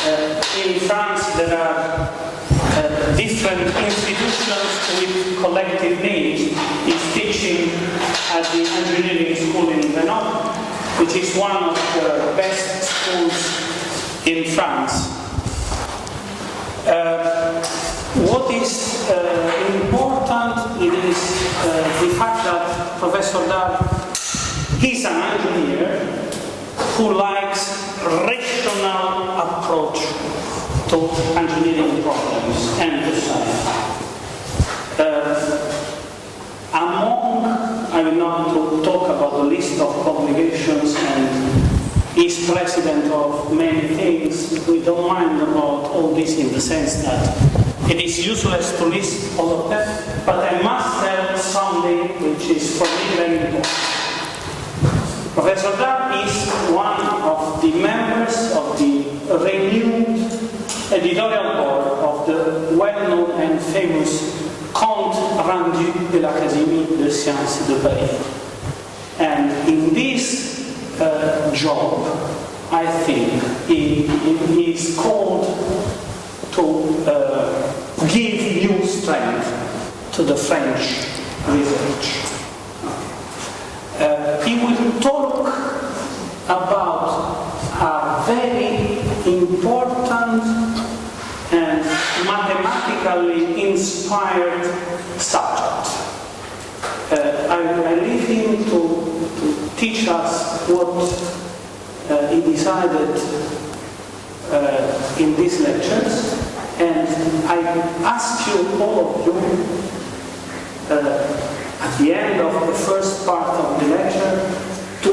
In France there are different institutions with collective names. He's teaching at the engineering school in Grenoble, which is one of the best schools in France. What is important is the fact that Professor Dard is an engineer who likes rational approach to engineering problems and to science. I will not talk about the list of publications, and is president of many things. We don't mind about all this in the sense that it is useless to list all of them, but I must tell something which is for me very important. Professor Dard is one of the members of the renewed editorial board of the well-known and famous Compte Rendu de l'Académie des Sciences de Paris. And in this job, I think he is called to give new strength to the French research. He will talk about a very important and mathematically inspired subject. I leave him to teach us what he decided in these lectures, and I ask you, all of you, at the end of the first part of the lecture, to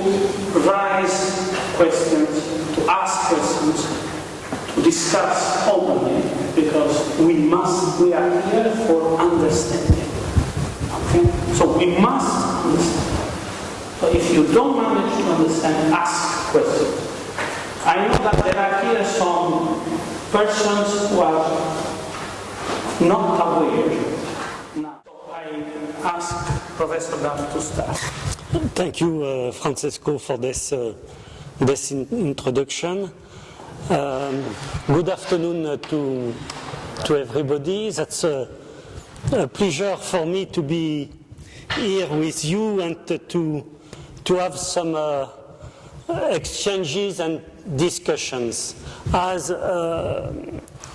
raise questions, to ask questions, to discuss openly, because we are here for understanding. Okay? So we must understand. So if you don't manage to understand, ask questions. I know that there are here some persons who are not aware. Now, I ask Professor Dard to start. Thank you, Francesco, for this introduction. Good afternoon to everybody. That's a pleasure for me to be here with you and to have some exchanges and discussions. As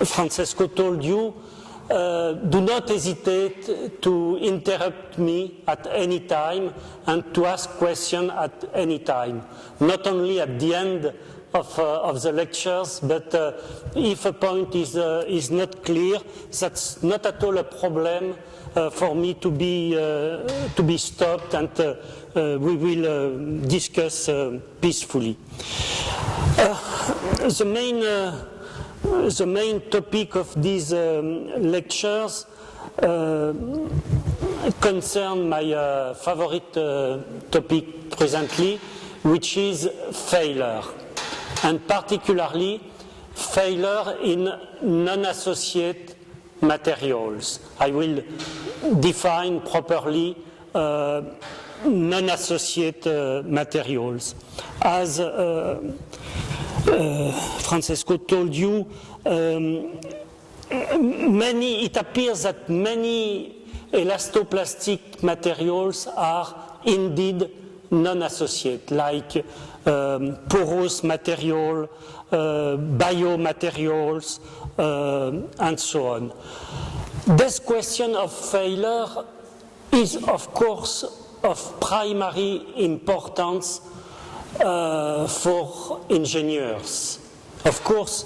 Francesco told you, do not hesitate to interrupt me at any time and to ask questions at any time, not only at the end of the lectures, but if a point is not clear, that's not at all a problem for me to be stopped, and we will discuss peacefully. The main topic of these lectures concern my favorite topic presently, which is failure, and particularly failure in non-associate materials. I will define properly non-associate materials. As Francesco told you, it appears that many elastoplastic materials are indeed non-associate, like porous material, biomaterials, and so on. This question of failure is, of course, of primary importance for engineers. Of course,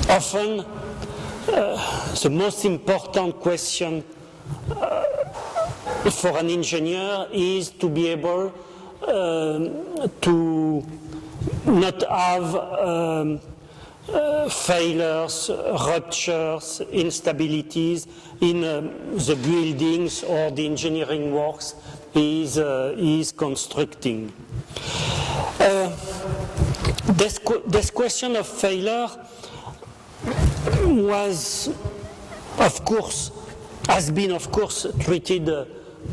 often the most important question for an engineer is to be able to not have failures, ruptures, instabilities in the buildings or the engineering works he is constructing. This question of failure has been treated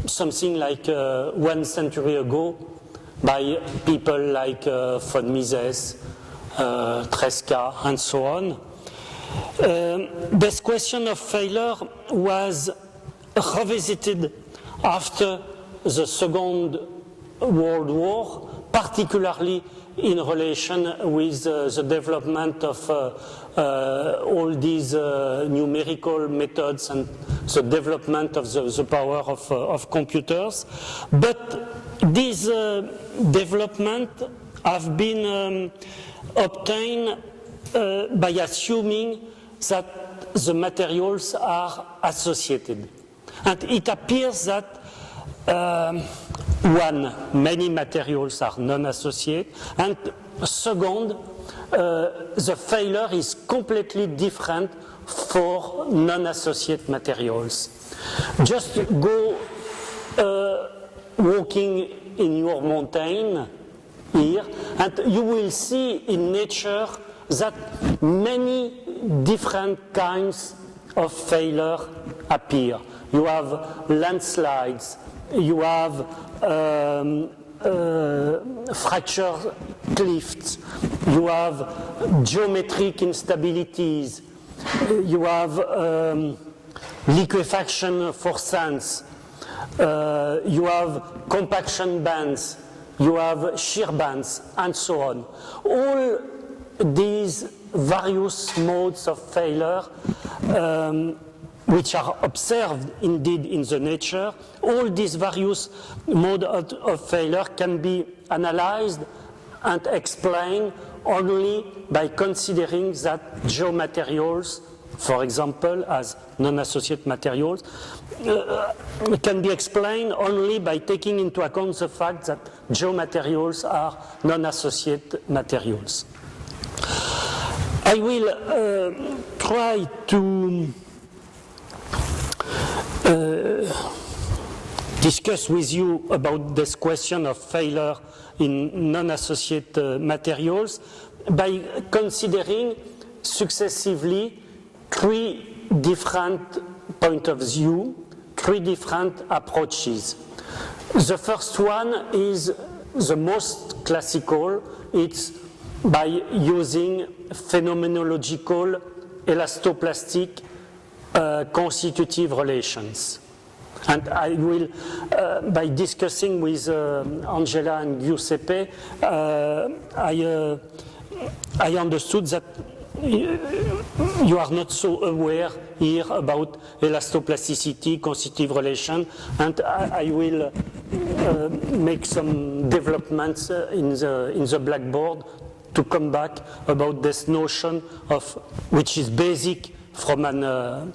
something like 1 century ago by people like von Mises, Tresca, and so on. This question of failure was revisited after the Second World War, particularly in relation with the development of all these numerical methods and the development of the power of computers. But these developments have been obtained by assuming that the materials are associated. And it appears that many materials are non-associated, and second, the failure is completely different for non-associated materials. Just go walking in your mountain here, and you will see in nature that many different kinds of failure appear. You have landslides, you have fractured cliffs, you have geometric instabilities, you have liquefaction for sands, you have compaction bands, you have shear bands, and so on. All these various modes of failure which are observed indeed in the nature, all these various modes of failure can be analyzed and explained only by considering that geomaterials, for example, as non-associated materials, can be explained only by taking into account the fact that geomaterials are non-associated materials. I will try to discuss with you about this question of failure in non-associated materials by considering successively three different points of view, three different approaches. The first one is the most classical. It's by using phenomenological elastoplastic constitutive relations. And I will, by discussing with Angela and Giuseppe, I understood that you are not so aware here about elastoplasticity, constitutive relation, and I will make some developments in the blackboard to come back about this notion of, which is basic from an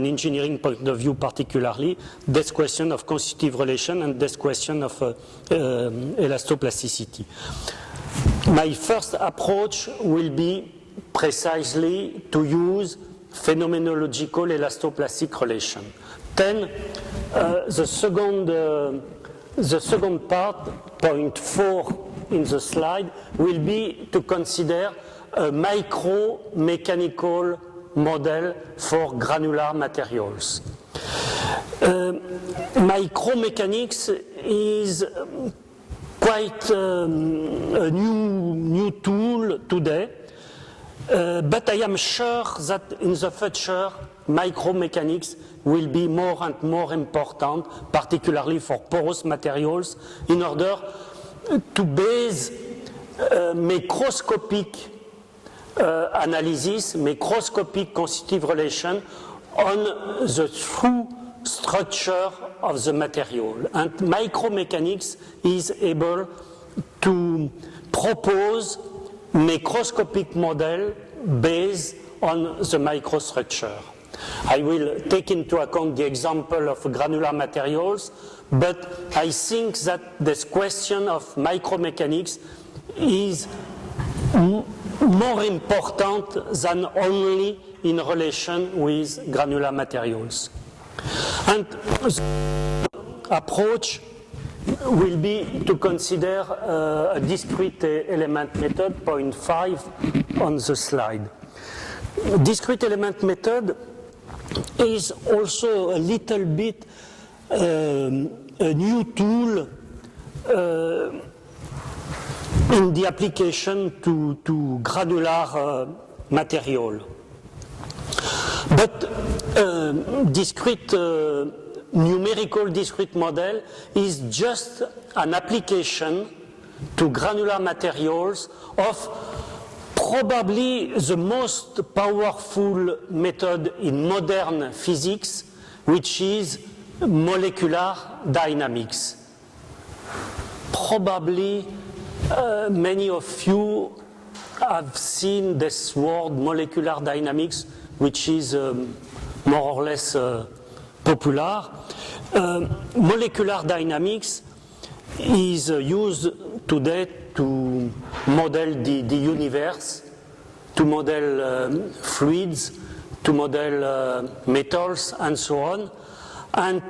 engineering point of view particularly, this question of constitutive relation and this question of elastoplasticity. My first approach will be precisely to use phenomenological elastoplastic relation. Then the second part, point 4 in the slide, will be to consider a micro-mechanical model for granular materials. Micromechanics is quite a new tool today, but I am sure that in the future micromechanics will be more and more important, particularly for porous materials, in order to base microscopic analysis, microscopic constitutive relation on the true structure of the material. And micromechanics is able to propose microscopic model based on the microstructure. I will take into account the example of granular materials, but I think that this question of micromechanics is more important than only in relation with granular materials. And the approach will be to consider a discrete element method, point 5 on the slide. Discrete element method is also a little bit a new tool in the application to granular material. But discrete numerical discrete model is just an application to granular materials of probably the most powerful method in modern physics, which is molecular dynamics. Probably many of you have seen this word molecular dynamics, which is more or less popular. Molecular dynamics is used today to model the universe, to model fluids, to model metals, and so on. And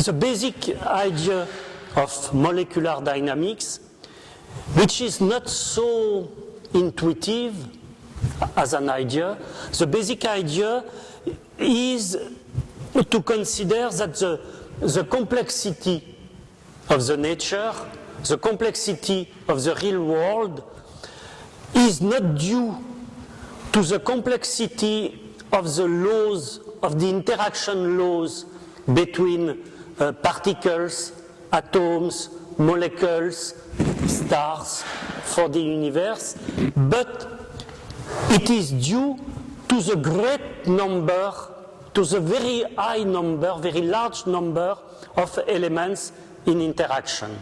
the basic idea of molecular dynamics, which is not so intuitive as an idea, the basic idea is to consider that the complexity of the nature, the complexity of the real world, is not due to the complexity of the laws, of the interaction laws between particles, atoms, molecules, stars for the universe, but it is due to the great number, to the very high number, very large number of elements in interaction.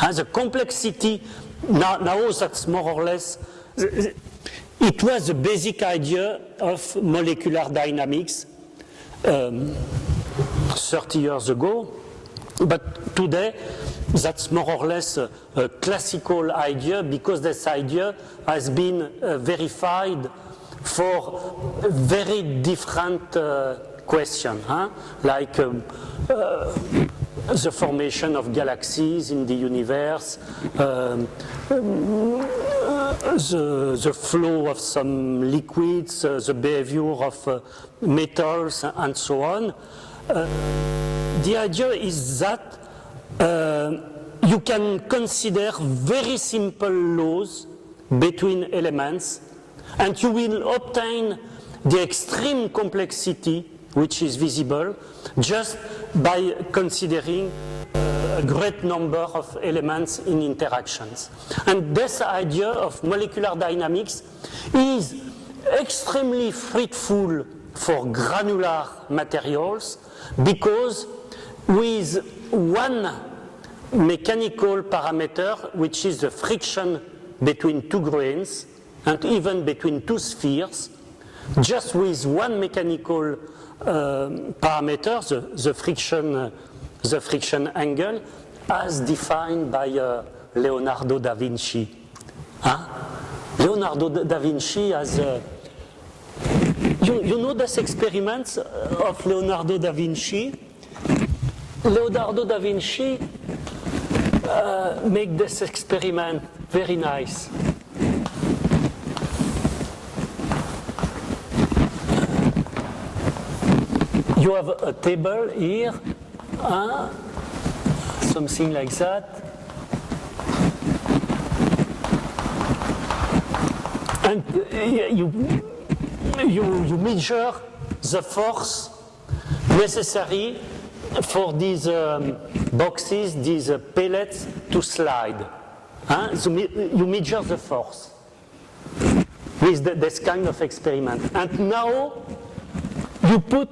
And the complexity, now that's more or less, it was the basic idea of molecular dynamics 30 years ago, but today that's more or less a classical idea, because this idea has been verified for very different questions, like the formation of galaxies in the universe, the flow of some liquids, the behavior of metals, and so on. The idea is that you can consider very simple laws between elements, and you will obtain the extreme complexity which is visible just by considering a great number of elements in interactions. And this idea of molecular dynamics is extremely fruitful for granular materials, because with one mechanical parameter, which is the friction between two grains and even between two spheres, just with one mechanical parameter, the friction angle, as defined by Leonardo da Vinci. Leonardo da Vinci has you know this experiments of Leonardo da Vinci? Leonardo da Vinci make this experiment very nice. You have a table here, something like that. And you measure the force necessary for these boxes, these pellets to slide. So you measure the force with this kind of experiment. And now you put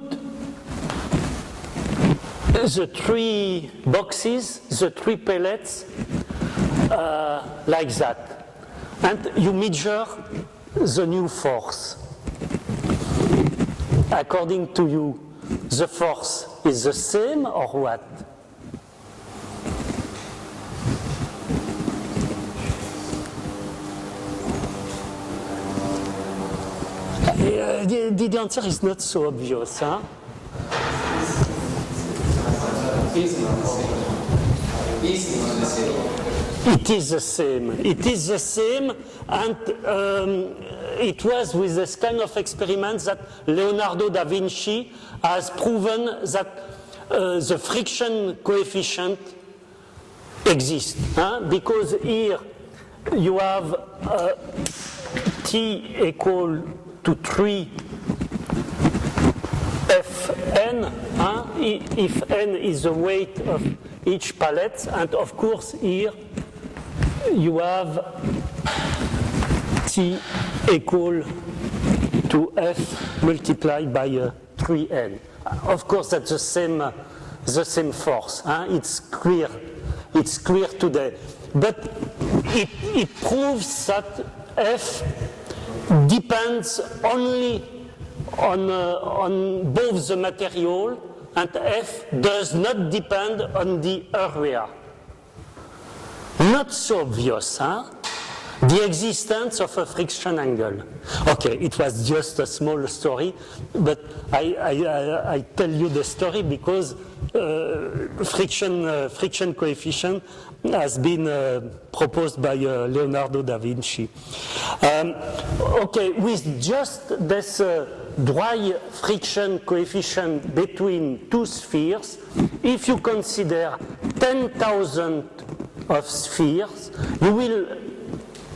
the three boxes, the three pellets, like that. And you measure the new force. According to you, the force is the same or what? The answer is not so obvious. It is the same. It is the same, and it was with this kind of experiments that Leonardo da Vinci has proven that the friction coefficient exist, because here you have T equal to 3 Fn, if n is the weight of each pallet, and of course here you have T equal to F multiplied by 3n. Of course, that's the same force. It's clear today. But it proves that F depends only on both the material, and F does not depend on the area. Not so obvious, the existence of a friction angle. Okay, it was just a small story, but I tell you the story because friction coefficient has been proposed by Leonardo da Vinci. Okay, with just this dry friction coefficient between two spheres, if you consider 10,000 of spheres, you will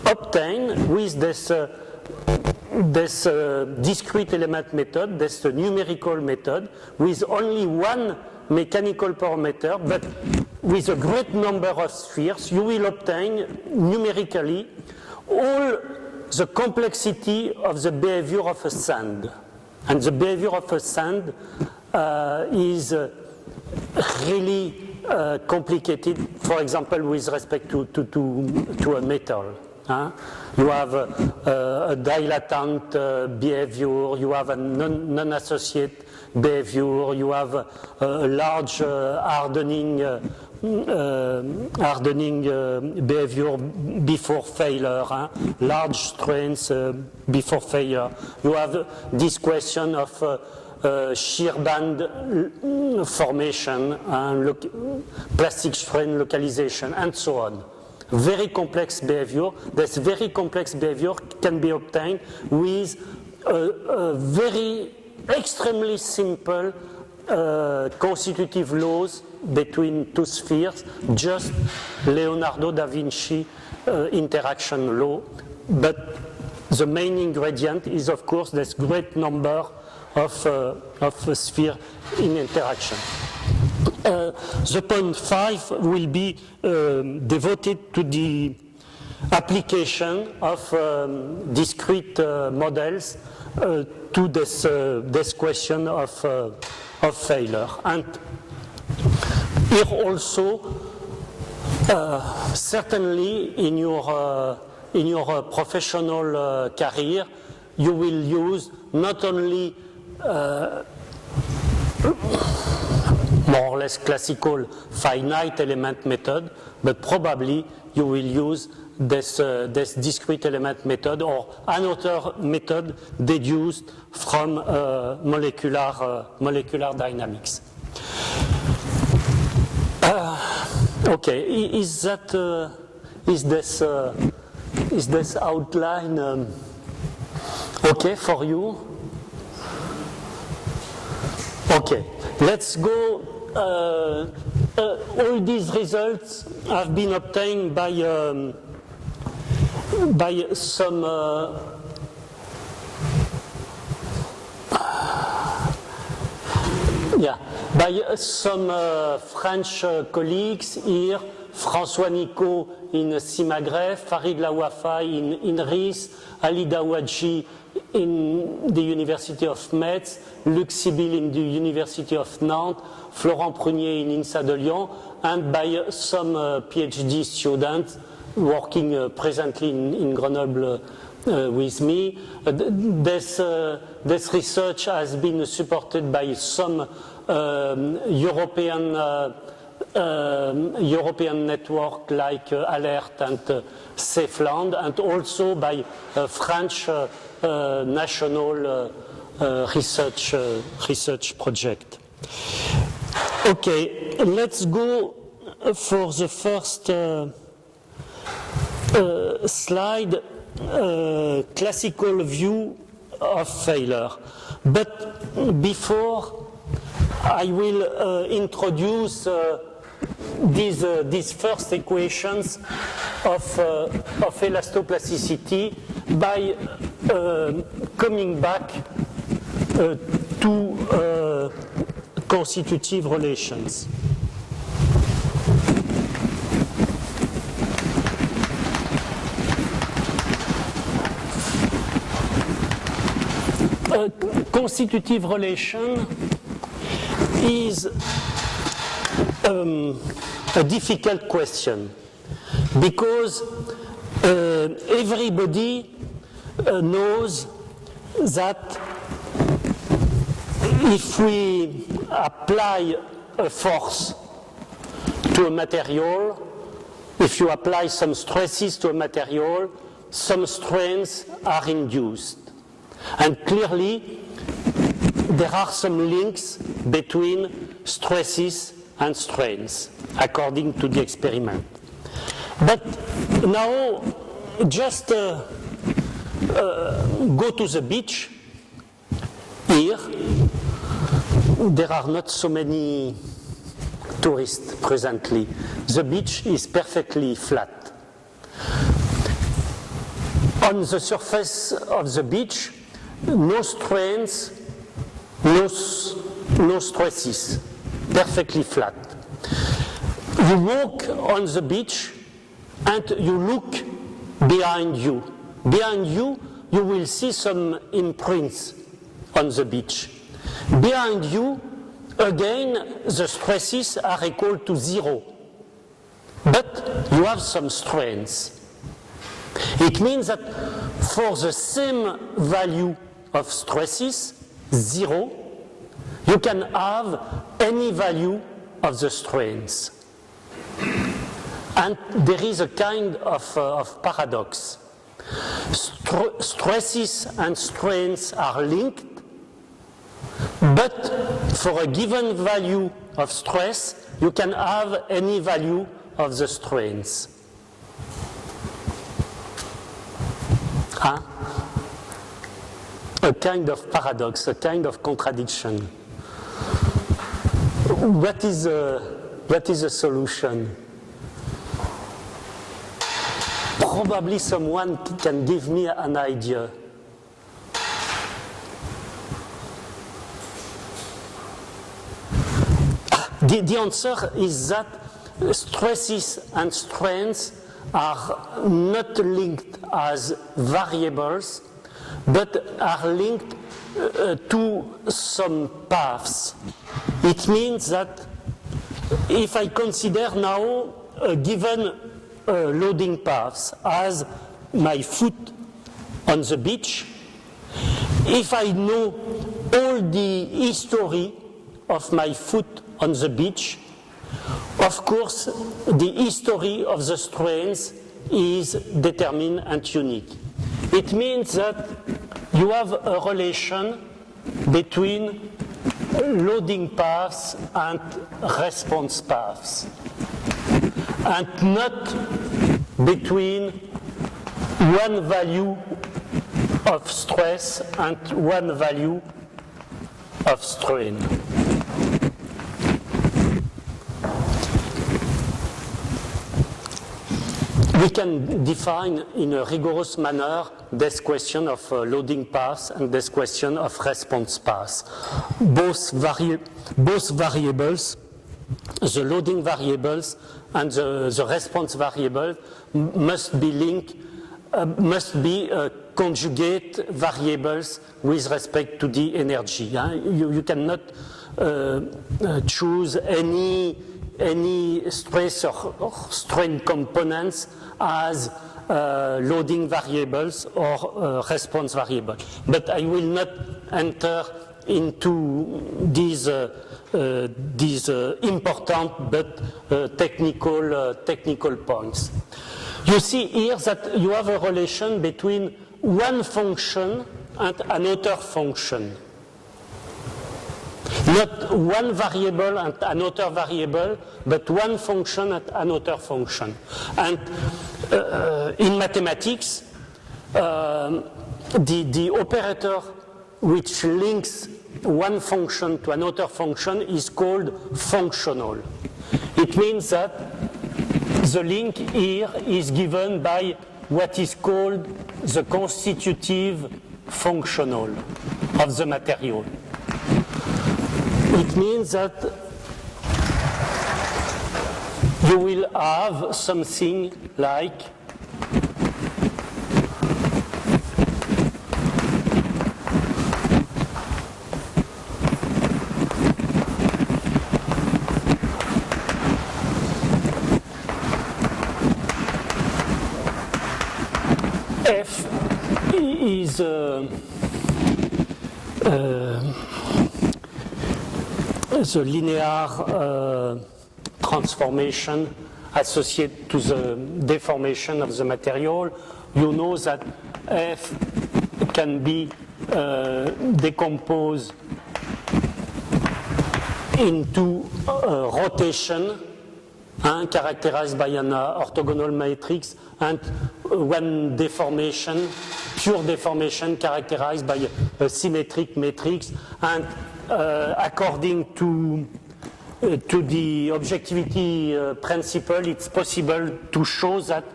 obtain with this discrete element method, this numerical method, with only one mechanical parameter, but with a great number of spheres, you will obtain numerically all the complexity of the behavior of a sand. And the behavior of a sand is really complicated, for example, with respect to a metal. You have a dilatant behavior, you have a non-associate behavior, you have a large hardening behavior before failure, large strains before failure. You have this question of shear band formation, plastic strain localization, and so on. Very complex behavior. This very complex behavior can be obtained with a very extremely simple constitutive laws between two spheres, just Leonardo da Vinci interaction law. But the main ingredient is, of course, this great number of spheres in interaction. The point 5 will be devoted to the application of discrete models to this question of failure. And here also, certainly in your professional career, you will use not only more or less classical finite element method, but probably you will use this discrete element method or another method deduced from molecular dynamics. Okay, is this outline okay for you? Okay, let's go. All these results have been obtained by some French colleagues here, François Nicot in Simagreb, Farid Lawafai in RIS, Ali Dawaji in the University of Metz, Luc Sibyl in the University of Nantes, Florent Prunier in INSA de Lyon, and by some PhD students working presently in Grenoble with me. This research has been supported by some European network like ALERT and SafeLand, and also by a French national research project. Okay, let's go for the first slide, classical view of failure. But before, I will introduce these first equations of elastoplasticity by coming back to constitutive relations. A constitutive relation is a difficult question because everybody knows that if we apply a force to a material, if you apply some stresses to a material, some strains are induced. And clearly, there are some links between stresses and strains, according to the experiment. But now, just go to the beach. Here, there are not so many tourists presently. The beach is perfectly flat. On the surface of the beach, no strains, no stresses, perfectly flat. You walk on the beach and you look behind you. Behind you, you will see some imprints on the beach. Behind you, again, the stresses are equal to 0. But you have some strains. It means that for the same value of stresses, 0, you can have any value of the strains. And there is a kind of paradox. Stresses and strains are linked, but for a given value of stress, you can have any value of the strains. Huh? A kind of paradox, a kind of contradiction. What is a solution? Probably someone can give me an idea. The answer is that stresses and strains are not linked as variables, but are linked to some paths. It means that if I consider now a given loading paths as my foot on the beach, if I know all the history of my foot on the beach, of course, the history of the strains is determined and unique. It means that you have a relation between loading paths and response paths, and not between one value of stress and one value of strain. We can define in a rigorous manner this question of loading paths and this question of response paths. Both variables, the loading variables and the response variable, must be linked, must be conjugate variables with respect to the energy. You cannot choose any stress or strain components as loading variables or response variables. But I will not enter into these important but technical points. You see here that you have a relation between one function and another function. Not one variable and another variable, but one function and another function. And in mathematics, the operator which links one function to another function is called functional. It means that the link here is given by what is called the constitutive functional of the material. It means that you will have something like F is the linear transformation associated to the deformation of the material. You know that F can be decomposed into rotation, characterized by an orthogonal matrix, and one deformation, pure deformation, characterized by a symmetric matrix. And according to the objectivity principle, it's possible to show that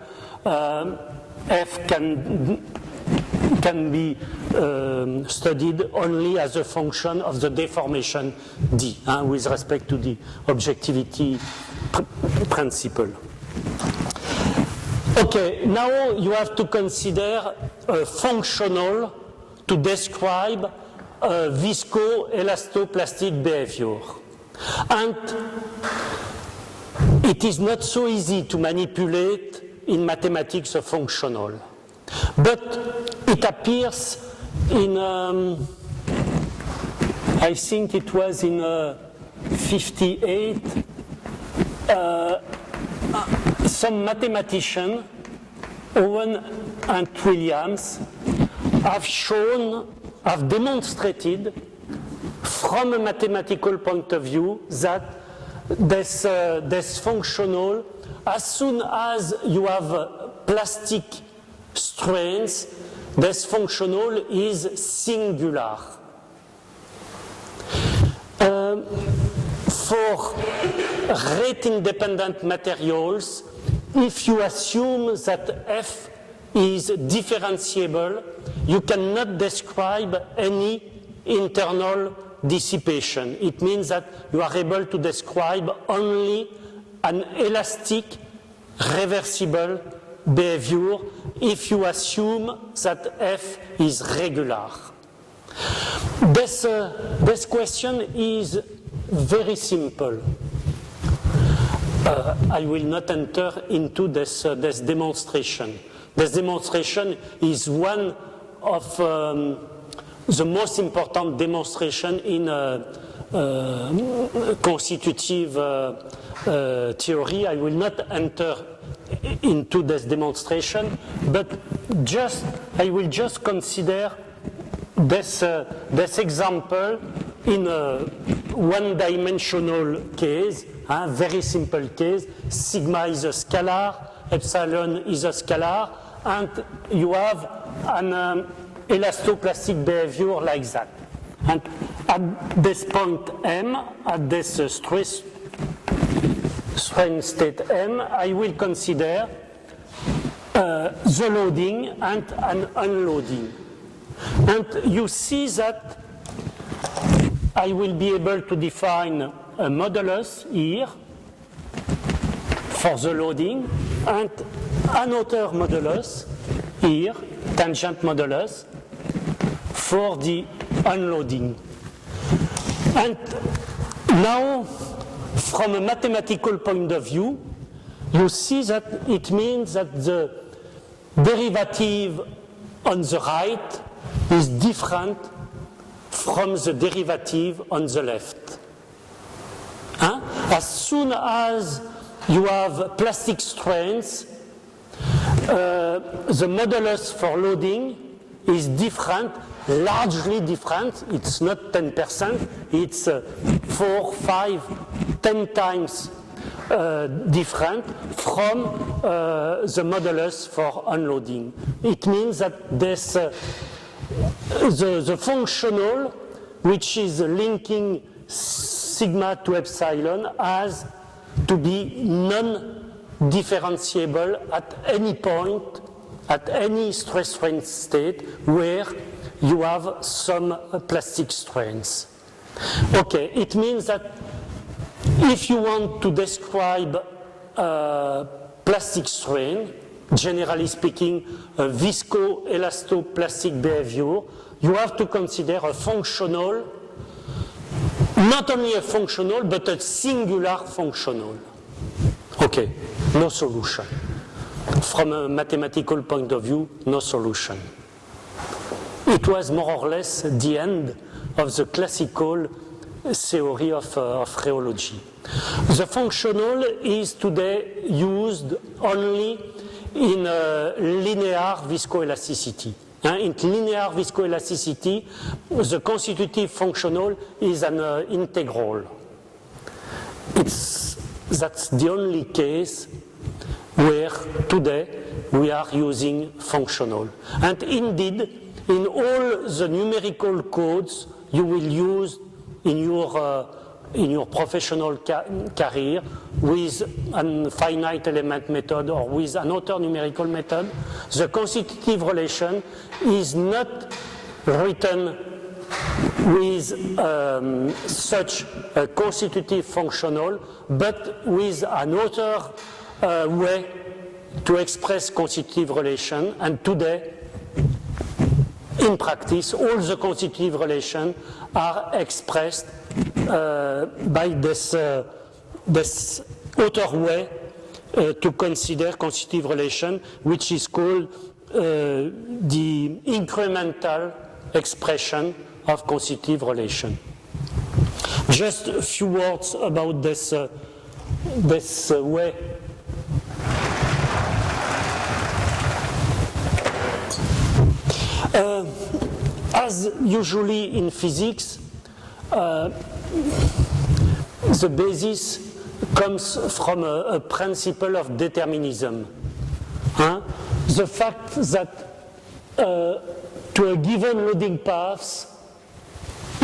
F can be studied only as a function of the deformation D, with respect to the objectivity principle. Okay, now you have to consider functional to describe visco-elastoplastic behavior. And it is not so easy to manipulate in mathematics a functional. But it appears in, I think it was in 58, some mathematicians, Owen and Williams, have demonstrated from a mathematical point of view that this functional, as soon as you have plastic strains, this functional is singular. For rate-independent materials, if you assume that F is differentiable, you cannot describe any internal dissipation. It means that you are able to describe only an elastic, reversible behavior if you assume that F is regular. This question is very simple. I will not enter into this demonstration. This demonstration is one of the most important demonstration in constitutive theory. I will not enter into this demonstration, but I will just consider this example in a one-dimensional case, a very simple case. Sigma is a scalar, epsilon is a scalar, and you have an elastoplastic behavior like that. And at this point M, at this strain state M, I will consider the loading and an unloading. And you see that I will be able to define a modulus here for the loading and another modulus here, tangent modulus, for the unloading. And now, from a mathematical point of view, you see that it means that the derivative on the right is different from the derivative on the left. As soon as you have plastic strains, the modulus for loading is different, largely different. It's not 10%, it's 4, 5, 10 times different from the modulus for unloading. It means that this, the functional, which is linking sigma to epsilon, has to be non-differentiable at any point, at any stress strain state where you have some plastic strains. Okay, it means that if you want to describe plastic strain, generally speaking, a viscoelastoplastic behavior, you have to consider a functional, not only a functional, but a singular functional. Okay, no solution. From a mathematical point of view, no solution. It was more or less the end of the classical theory of rheology. The functional is today used only in linear viscoelasticity. In linear viscoelasticity, the constitutive functional is an integral. That's the only case where today we are using functional. And indeed, in all the numerical codes you will use in your professional career with a finite element method or with another numerical method, the constitutive relation is not written with such a constitutive functional, but with another way to express constitutive relation. And today, in practice, all the constitutive relations are expressed by this other way to consider constitutive relation, which is called the incremental expression of constitutive relation. Just a few words about this way. As usually in physics, the basis comes from a principle of determinism. The fact that to a given loading path,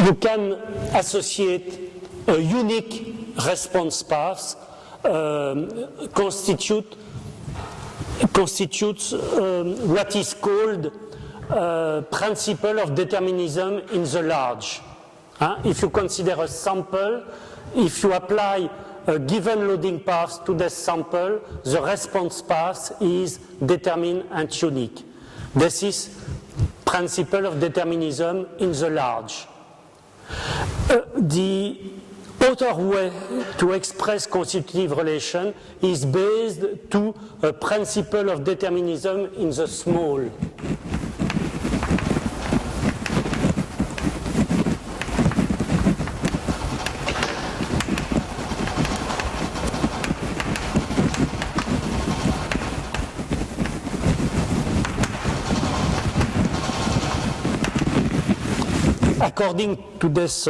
you can associate a unique response path constitutes what is called principle of determinism in the large. If you consider a sample, if you apply a given loading path to this sample, the response path is determined and unique. This is principle of determinism in the large. The other way to express constitutive relation is based to a principle of determinism in the small. According to this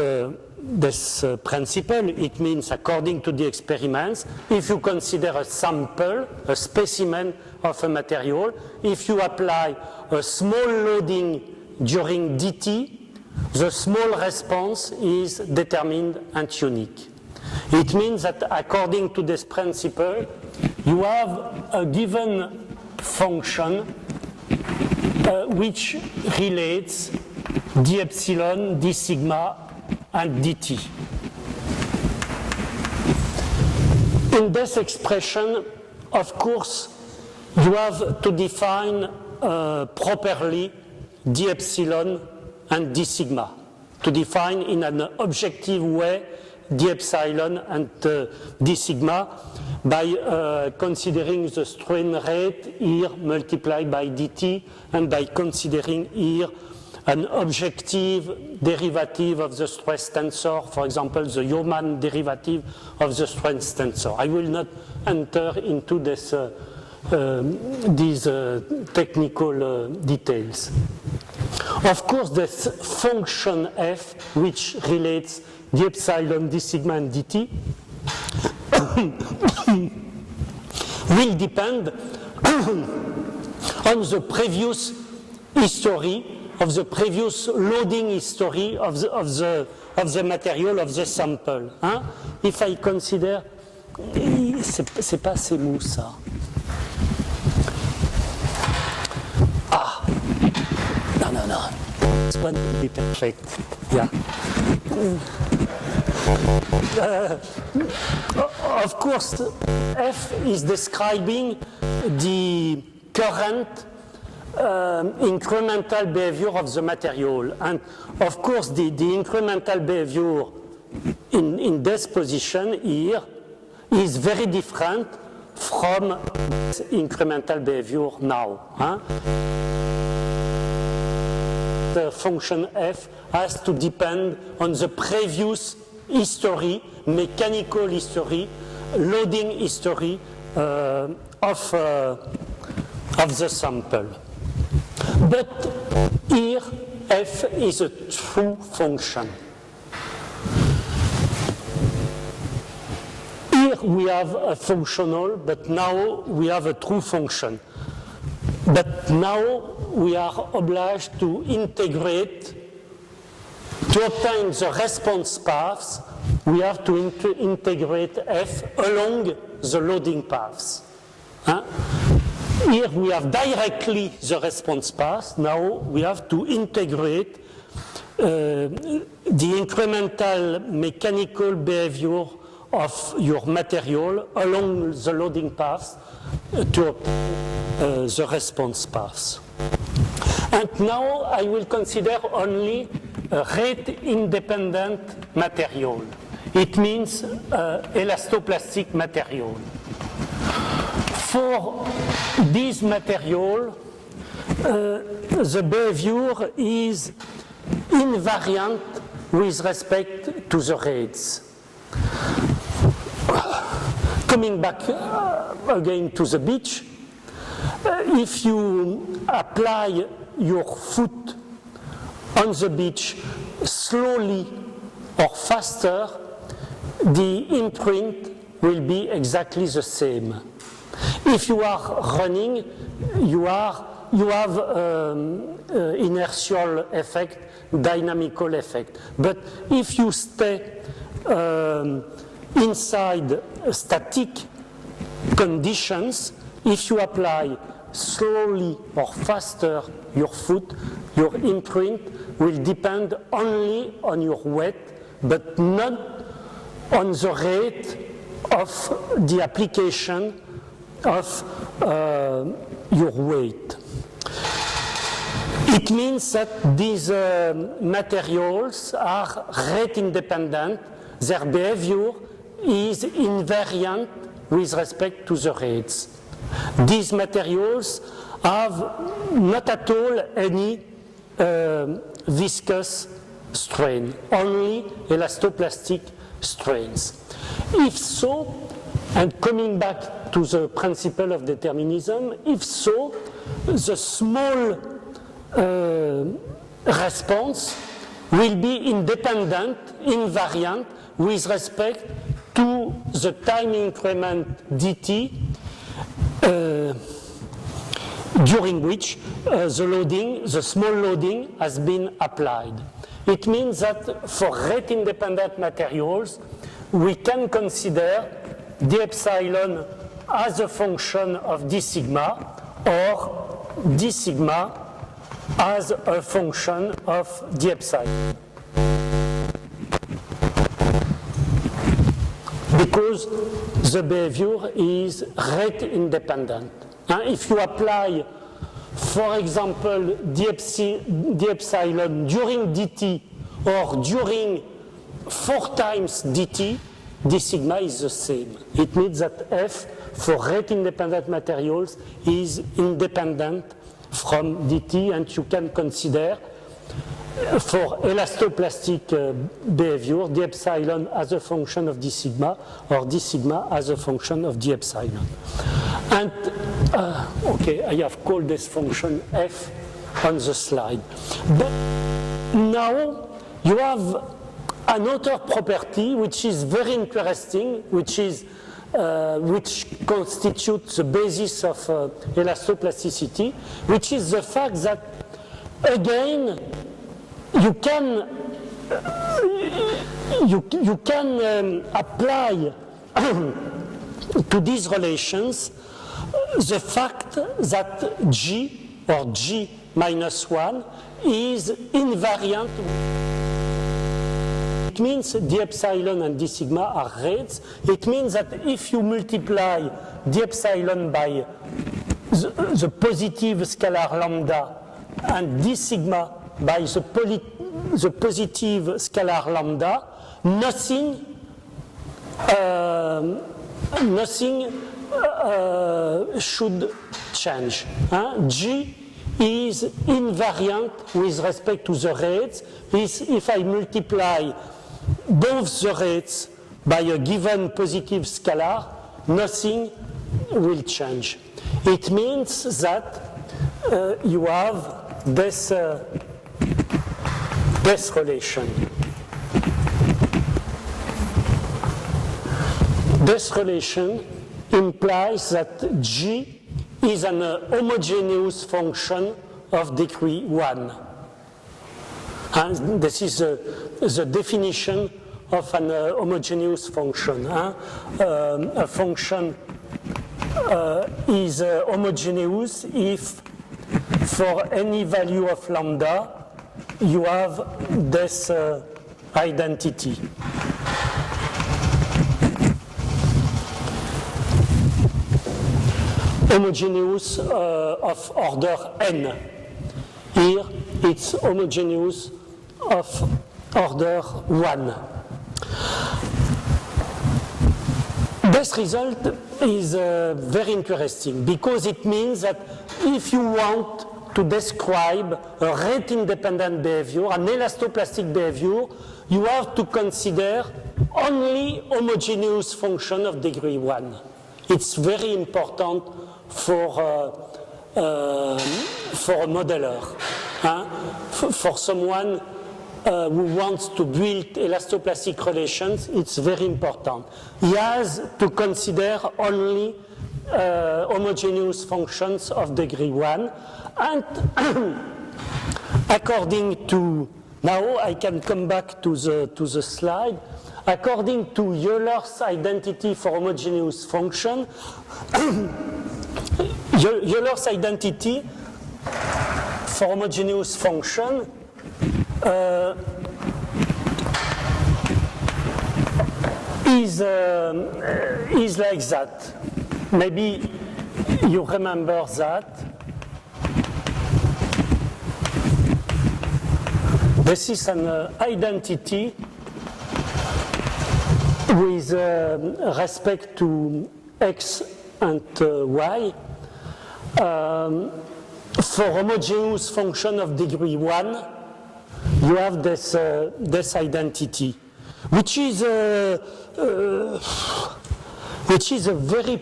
principle, it means according to the experiments, if you consider a sample, a specimen of a material, if you apply a small loading during dt, the small response is determined and unique. It means that according to this principle, you have a given function which relates d epsilon, d sigma, and dt. In this expression, of course, you have to define properly d epsilon and d sigma, to define in an objective way d epsilon and d sigma by considering the strain rate here multiplied by dt and by considering here an objective derivative of the stress tensor, for example, the Yeoman derivative of the stress tensor. I will not enter into this, these technical details. Of course, this function f, which relates d epsilon, d sigma, and dt, will depend on the previous history of the previous loading history of the material of the sample. If I consider c'est pas assez mou ça. Ah, no. This one will be perfect. Yeah. Of course, F is describing the current incremental behavior of the material. And of course, the incremental behavior in this position here is very different from this incremental behavior now. Huh? The function F has to depend on the previous history, mechanical history, loading history of the sample. But here, F is a true function. Here we have a functional, but now we have a true function. But now we are obliged to integrate, to obtain the response paths, we have to integrate F along the loading paths. Huh? Here we have directly the response path. Now we have to integrate the incremental mechanical behavior of your material along the loading paths to obtain the response paths. And now I will consider only a rate-independent material. It means elastoplastic material. For this material, the behavior is invariant with respect to the rates. Coming back again to the beach, if you apply your foot on the beach slowly or faster, the imprint will be exactly the same. If you are running, you have inertial effect, dynamical effect. But if you stay inside static conditions, if you apply slowly or faster your foot, your imprint will depend only on your weight, but not on the rate of the application of your weight. It means that these materials are rate independent, their behavior is invariant with respect to the rates. These materials have not at all any viscous strain, only elastoplastic strains. If so, and coming back to the principle of determinism, if so, the small response will be independent, invariant, with respect to the time increment dt during which the small loading has been applied. It means that for rate-independent materials, we can consider d epsilon as a function of d sigma, or d sigma as a function of d epsilon. Because the behavior is rate independent. If you apply, for example, d epsilon during dt or during 4 times dt, d sigma is the same. It means that F for rate independent materials is independent from dt, and you can consider for elastoplastic behavior d epsilon as a function of d sigma, or d sigma as a function of d epsilon. And okay, I have called this function F on the slide. But now you have another property which is very interesting, which constitutes the basis of elastoplasticity, which is the fact that, again, you can apply to these relations the fact that G or G minus 1 is invariant. It means d epsilon and d sigma are rates. It means that if you multiply d epsilon by the positive scalar lambda and d sigma by the positive scalar lambda, nothing should change. G is invariant with respect to the rates. If I multiply both the rates by a given positive scalar, nothing will change. It means that you have this relation. This relation implies that G is an homogeneous function of degree 1. And this is the definition of an homogeneous function. A function is homogeneous if for any value of lambda you have this identity. Homogeneous of order n. Here it's homogeneous of order 1. This result is very interesting because it means that if you want to describe a rate-independent behavior, an elastoplastic behavior, you have to consider only homogeneous function of degree 1. It's very important for a modeler, for someone who wants to build elastoplastic relations. It's very important. He has to consider only homogeneous functions of degree 1, and according to, now I can come back to the slide. According to Euler's identity for homogeneous function, Euler's identity for homogeneous function is like that. Maybe you remember that. This is an identity with respect to x and y. For homogeneous function of degree 1, you have this identity, which is a very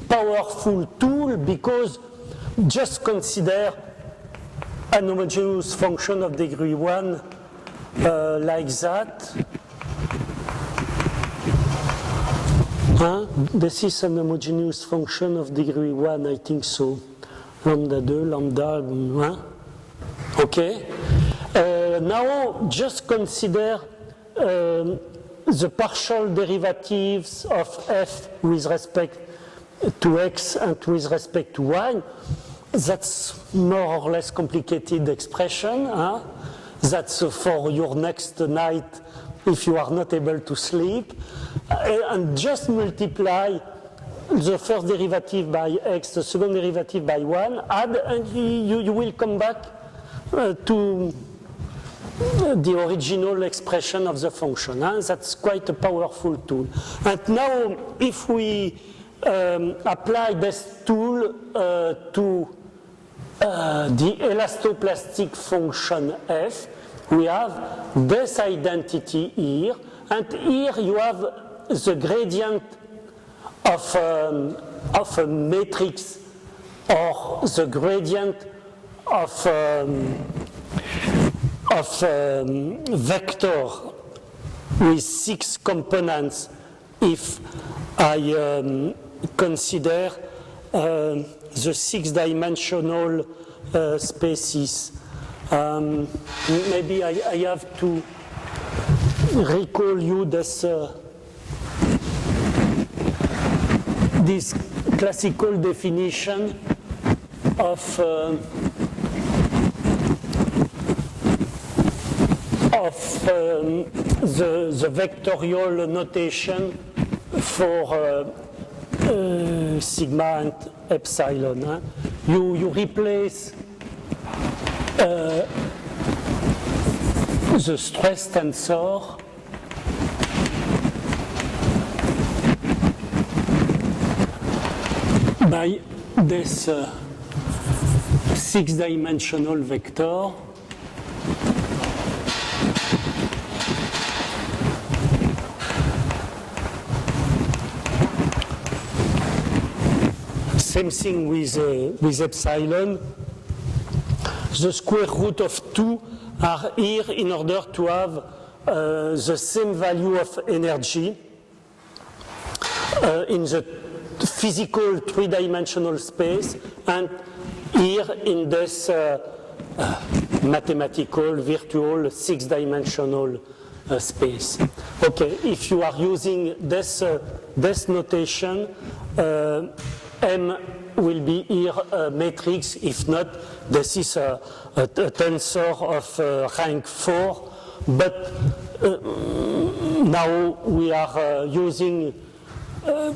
powerful tool, because just consider an homogeneous function of degree 1 like that. This is an homogeneous function of degree 1, I think so. Lambda 2, lambda 1. Okay. Now just consider the partial derivatives of f with respect to x and with respect to y. That's more or less complicated expression. That's for your next night if you are not able to sleep. And just multiply the first derivative by x, the second derivative by 1, add, and you will come back to the original expression of the function. That's quite a powerful tool. And now, if we apply this tool to the elastoplastic function f, we have this identity here, and here you have the gradient of a matrix, or the gradient of vector with 6 components if I consider the 6-dimensional spaces. Maybe I have to recall you this this classical definition of the vectorial notation for sigma and epsilon. You replace the stress tensor by this six-dimensional vector same thing with epsilon. The square root of 2 are here in order to have the same value of energy in the physical three-dimensional space and here in this mathematical, virtual, six-dimensional space. Okay, if you are using this notation, M will be here a matrix. If not, this is a tensor of rank 4. But now we are using,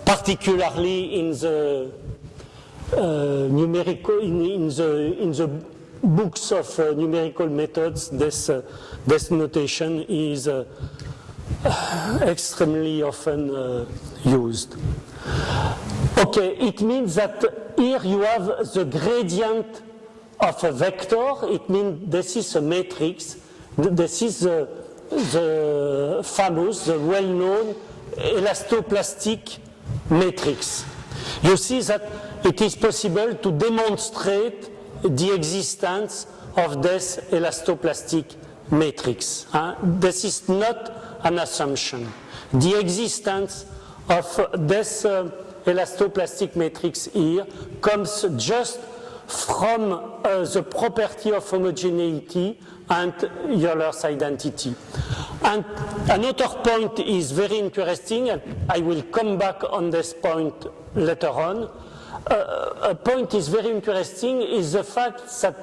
particularly in the numerical, in the books of numerical methods, this notation is extremely often used. Okay, it means that here you have the gradient of a vector. It means this is a matrix. This is the famous, the well-known elastoplastic matrix. You see that it is possible to demonstrate the existence of this elastoplastic matrix. This is not an assumption. The existence of this elastoplastic matrix here comes just from the property of homogeneity and Euler's identity. And another point is very interesting, and I will come back on this point later on. A point is very interesting is the fact that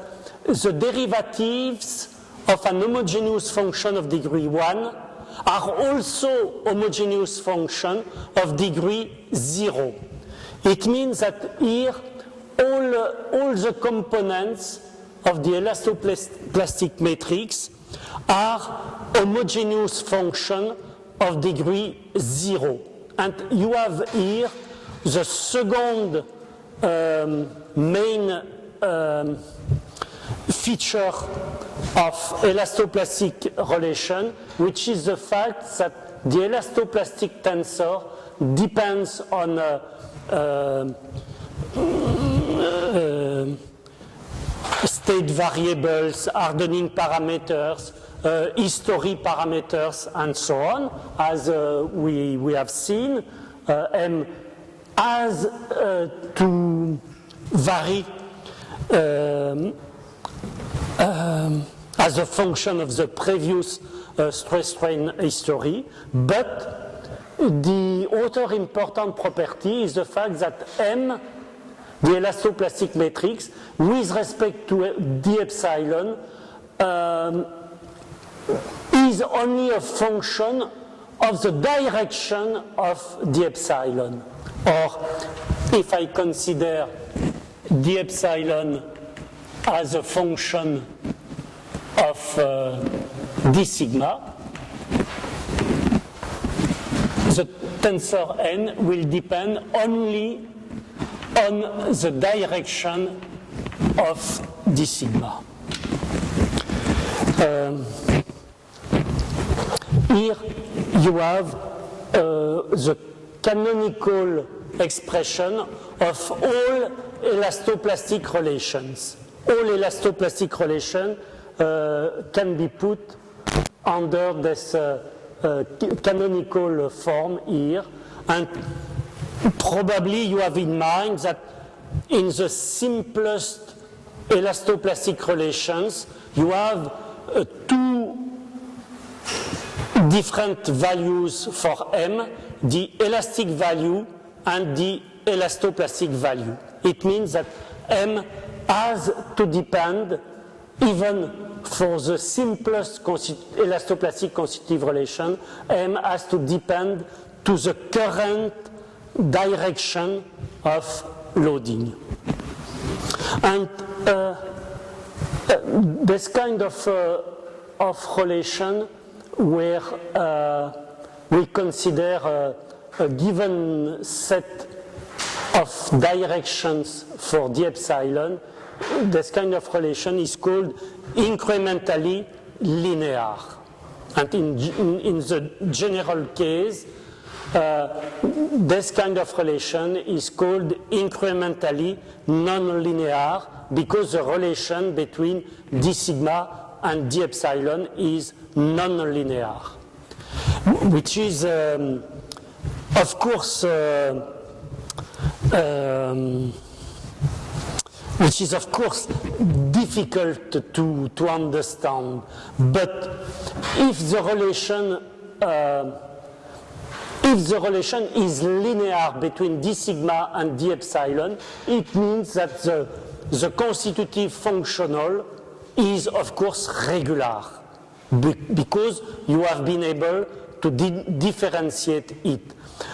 the derivatives of an homogeneous function of degree 1 are also homogeneous function of degree 0. It means that here all the components of the elastoplastic matrix are homogeneous function of degree 0. And you have here the second main feature of elastoplastic relation, which is the fact that the elastoplastic tensor depends on state variables, hardening parameters, history parameters, and so on, as we have seen. M has to vary as a function of the previous stress-strain history, but the other important property is the fact that M, the elastoplastic matrix, with respect to d epsilon, is only a function of the direction of d epsilon. Or if I consider d epsilon as a function of d sigma, the tensor n will depend only on the direction of d sigma. Here you have the canonical expression of all elastoplastic relations. All elastoplastic relations can be put under this canonical form here, and probably you have in mind that in the simplest elastoplastic relations you have two different values for M, the elastic value and the elastoplastic value. It means that M has to depend, even for the simplest elastoplastic constitutive relation, M has to depend to the current direction of loading. And this kind of relation where we consider a given set of directions for d epsilon, this kind of relation is called incrementally linear. And in the general case, this kind of relation is called incrementally non-linear because the relation between d sigma and d epsilon is non-linear, which is, of course, difficult to understand. But if the relation is linear between d sigma and d epsilon, it means that the constitutive functional is, of course, regular, because you have been able to differentiate it.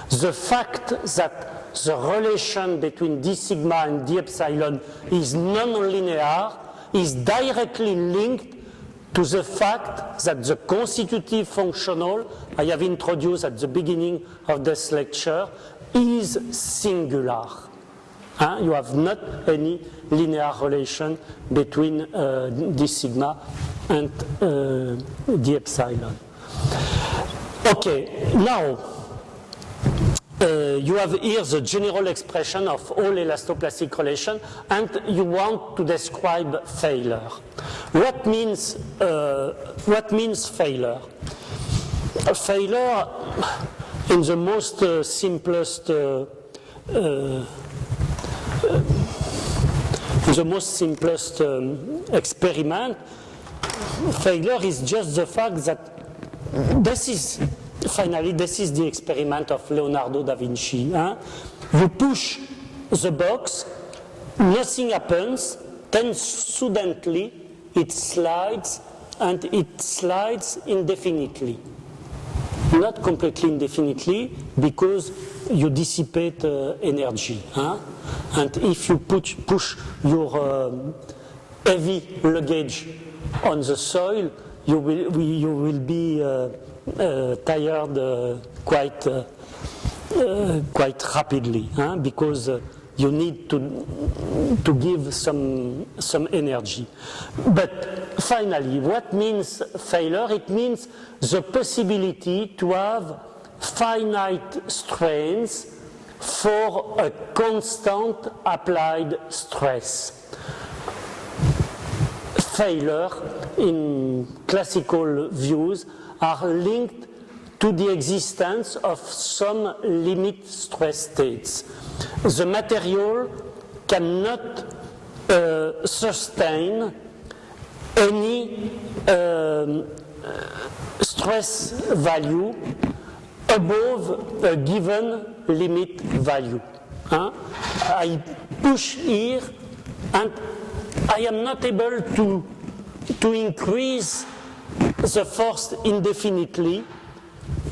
The fact that the relation between d sigma and d epsilon is non-linear is directly linked to the fact that the constitutive functional I have introduced at the beginning of this lecture is singular. You have not any linear relation between d sigma and d epsilon. Okay, now you have here the general expression of all elastoplastic relation, and you want to describe failure. What means failure? Failure, in the most simplest experiment, failure is just the fact that this is the experiment of Leonardo da Vinci. You push the box, nothing happens, then suddenly it slides, and it slides indefinitely. Not completely indefinitely, because you dissipate energy. And if you push your heavy luggage on the soil, you will be tired quite rapidly, because you need to give some energy. But finally, what means failure? It means the possibility to have finite strains for a constant applied stress. Failure, in classical views, are linked to the existence of some limit stress states. The material cannot sustain any stress value above a given limit value. I push here and I am not able to increase the force indefinitely.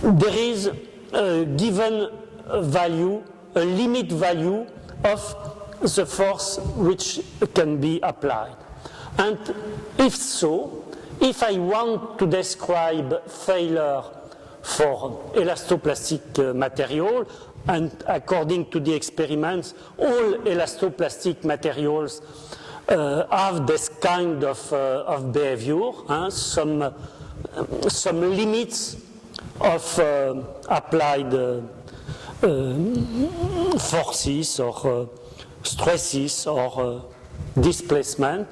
There is a given value, a limit value of the force which can be applied. And if so, if I want to describe failure for elastoplastic material, and according to the experiments, all elastoplastic materials have this kind of behavior, some limits of applied forces or stresses or displacement.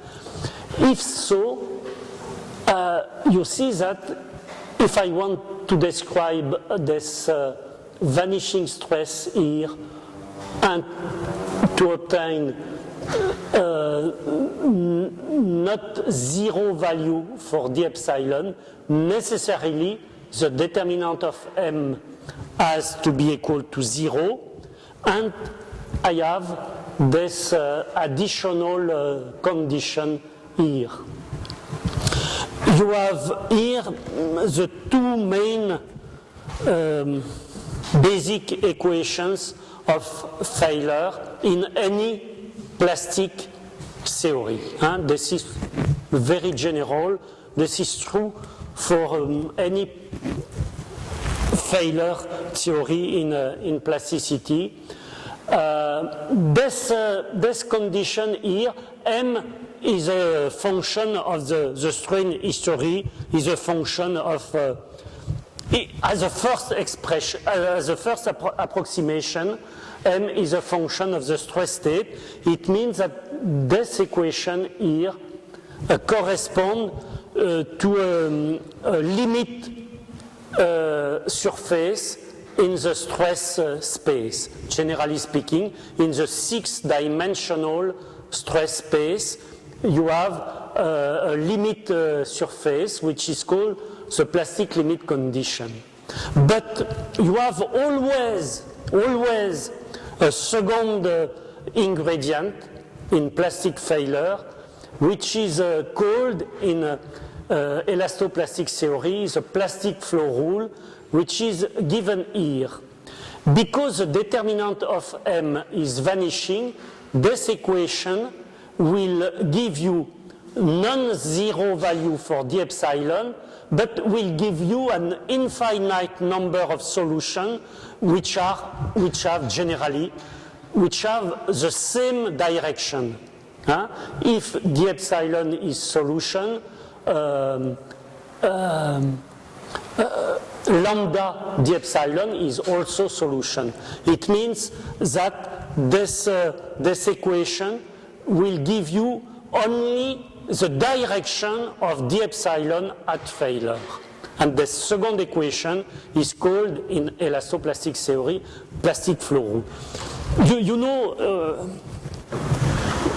If so, you see that if I want to describe this vanishing stress here and to obtain not zero value for d epsilon, necessarily the determinant of M has to be equal to 0, and I have this additional condition here. You have here the two main basic equations of failure in any plastic theory. This is very general. This is true for any failure theory in plasticity. This condition here, M is a function of the strain history, is a function of, as a first expression, as a first approximation, M is a function of the stress state. It means that this equation here corresponds to a limit surface in the stress space. Generally speaking, in the 6-dimensional stress space, you have a limit surface which is called the plastic limit condition. But you have always a second ingredient in plastic failure, which is called in elastoplastic theory the plastic flow rule, which is given here. Because the determinant of M is vanishing, this equation will give you non-zero value for d epsilon, but will give you an infinite number of solutions which have the same direction. If d epsilon is solution, lambda d epsilon is also solution. It means that this equation will give you only the direction of d epsilon at failure. And the second equation is called in elastoplastic theory plastic flow rule. You know,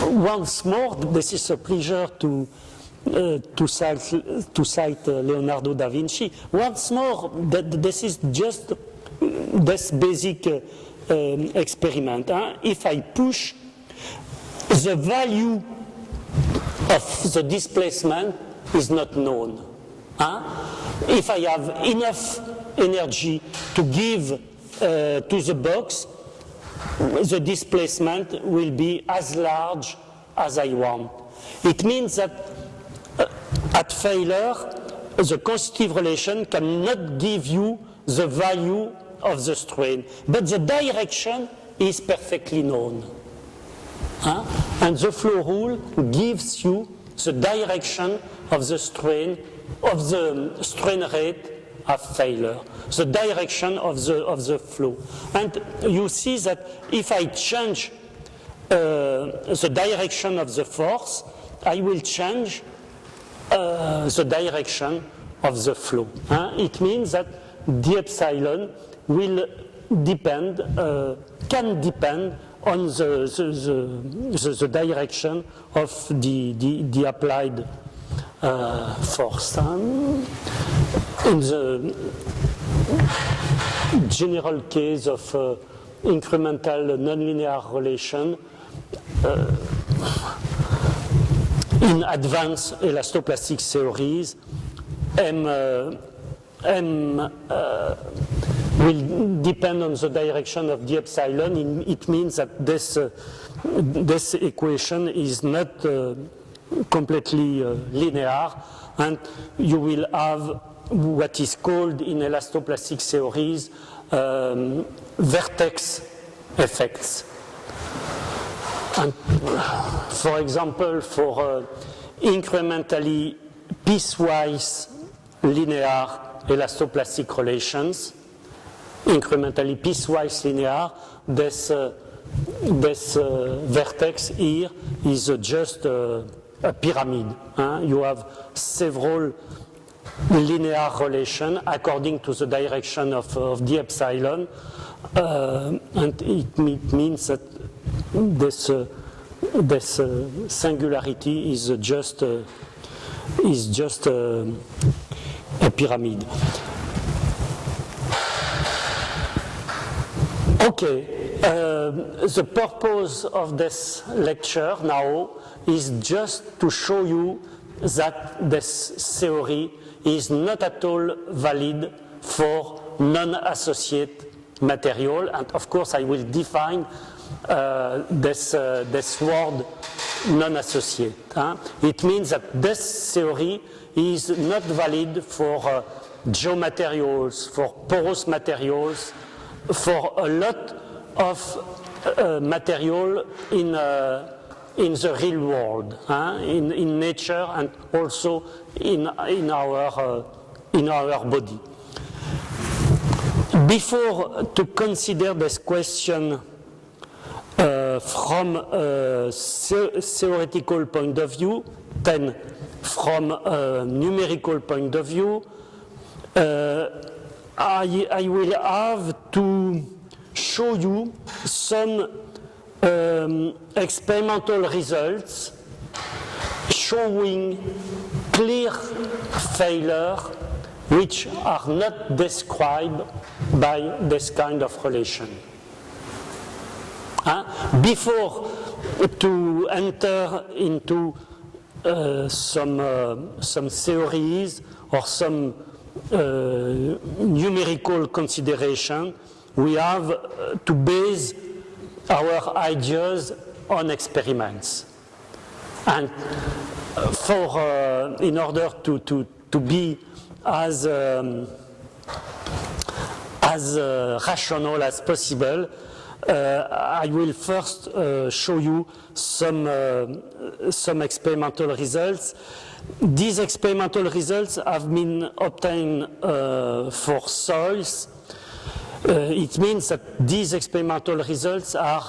once more, this is a pleasure to cite Leonardo da Vinci. Once more, this is just this basic experiment. If I push the value of the displacement is not known. If I have enough energy to give to the box, the displacement will be as large as I want. It means that at failure, the constitutive relation cannot give you the value of the strain, but the direction is perfectly known. And the flow rule gives you the direction of the strain rate of failure, the direction of the flow. And you see that if I change the direction of the force, I will change the direction of the flow. It means that d epsilon will depend, can depend on the direction of the applied force. In the general case of incremental nonlinear relation, in advanced elastoplastic theories, M will depend on the direction of d epsilon. It means that this equation is not completely linear, and you will have what is called in elastoplastic theories vertex effects. And for example, for incrementally piecewise linear elastoplastic relations, incrementally piecewise linear, this vertex here is just a pyramid. You have several linear relations according to the direction of d epsilon, and it means that this singularity is just a pyramid. Okay, The purpose of this lecture now is just to show you that this theory is not at all valid for non-associate material, and of course I will define this word non-associate. It means that this theory is not valid for geomaterials, for porous materials, for a lot of material in the real world, in nature, and also in our body. Before to consider this question from a theoretical point of view, then from a numerical point of view, I will have to show you some experimental results showing clear failure which are not described by this kind of relation. Before to enter into some theories or some numerical consideration, we have to base our ideas on experiments. And in order to be as rational as possible, I will first show you some experimental results. These experimental results have been obtained for soils. It means that these experimental results are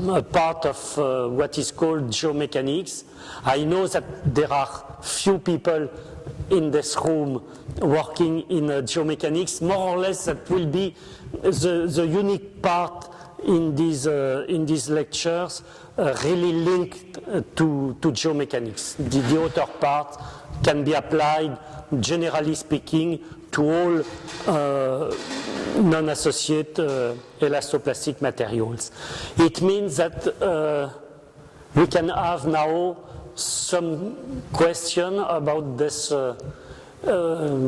a part of what is called geomechanics. I know that there are few people in this room working in geomechanics. More or less that will be the unique part in these lectures really linked to geomechanics. The other part can be applied, generally speaking, to all non-associate elastoplastic materials. It means that we can have now some question about this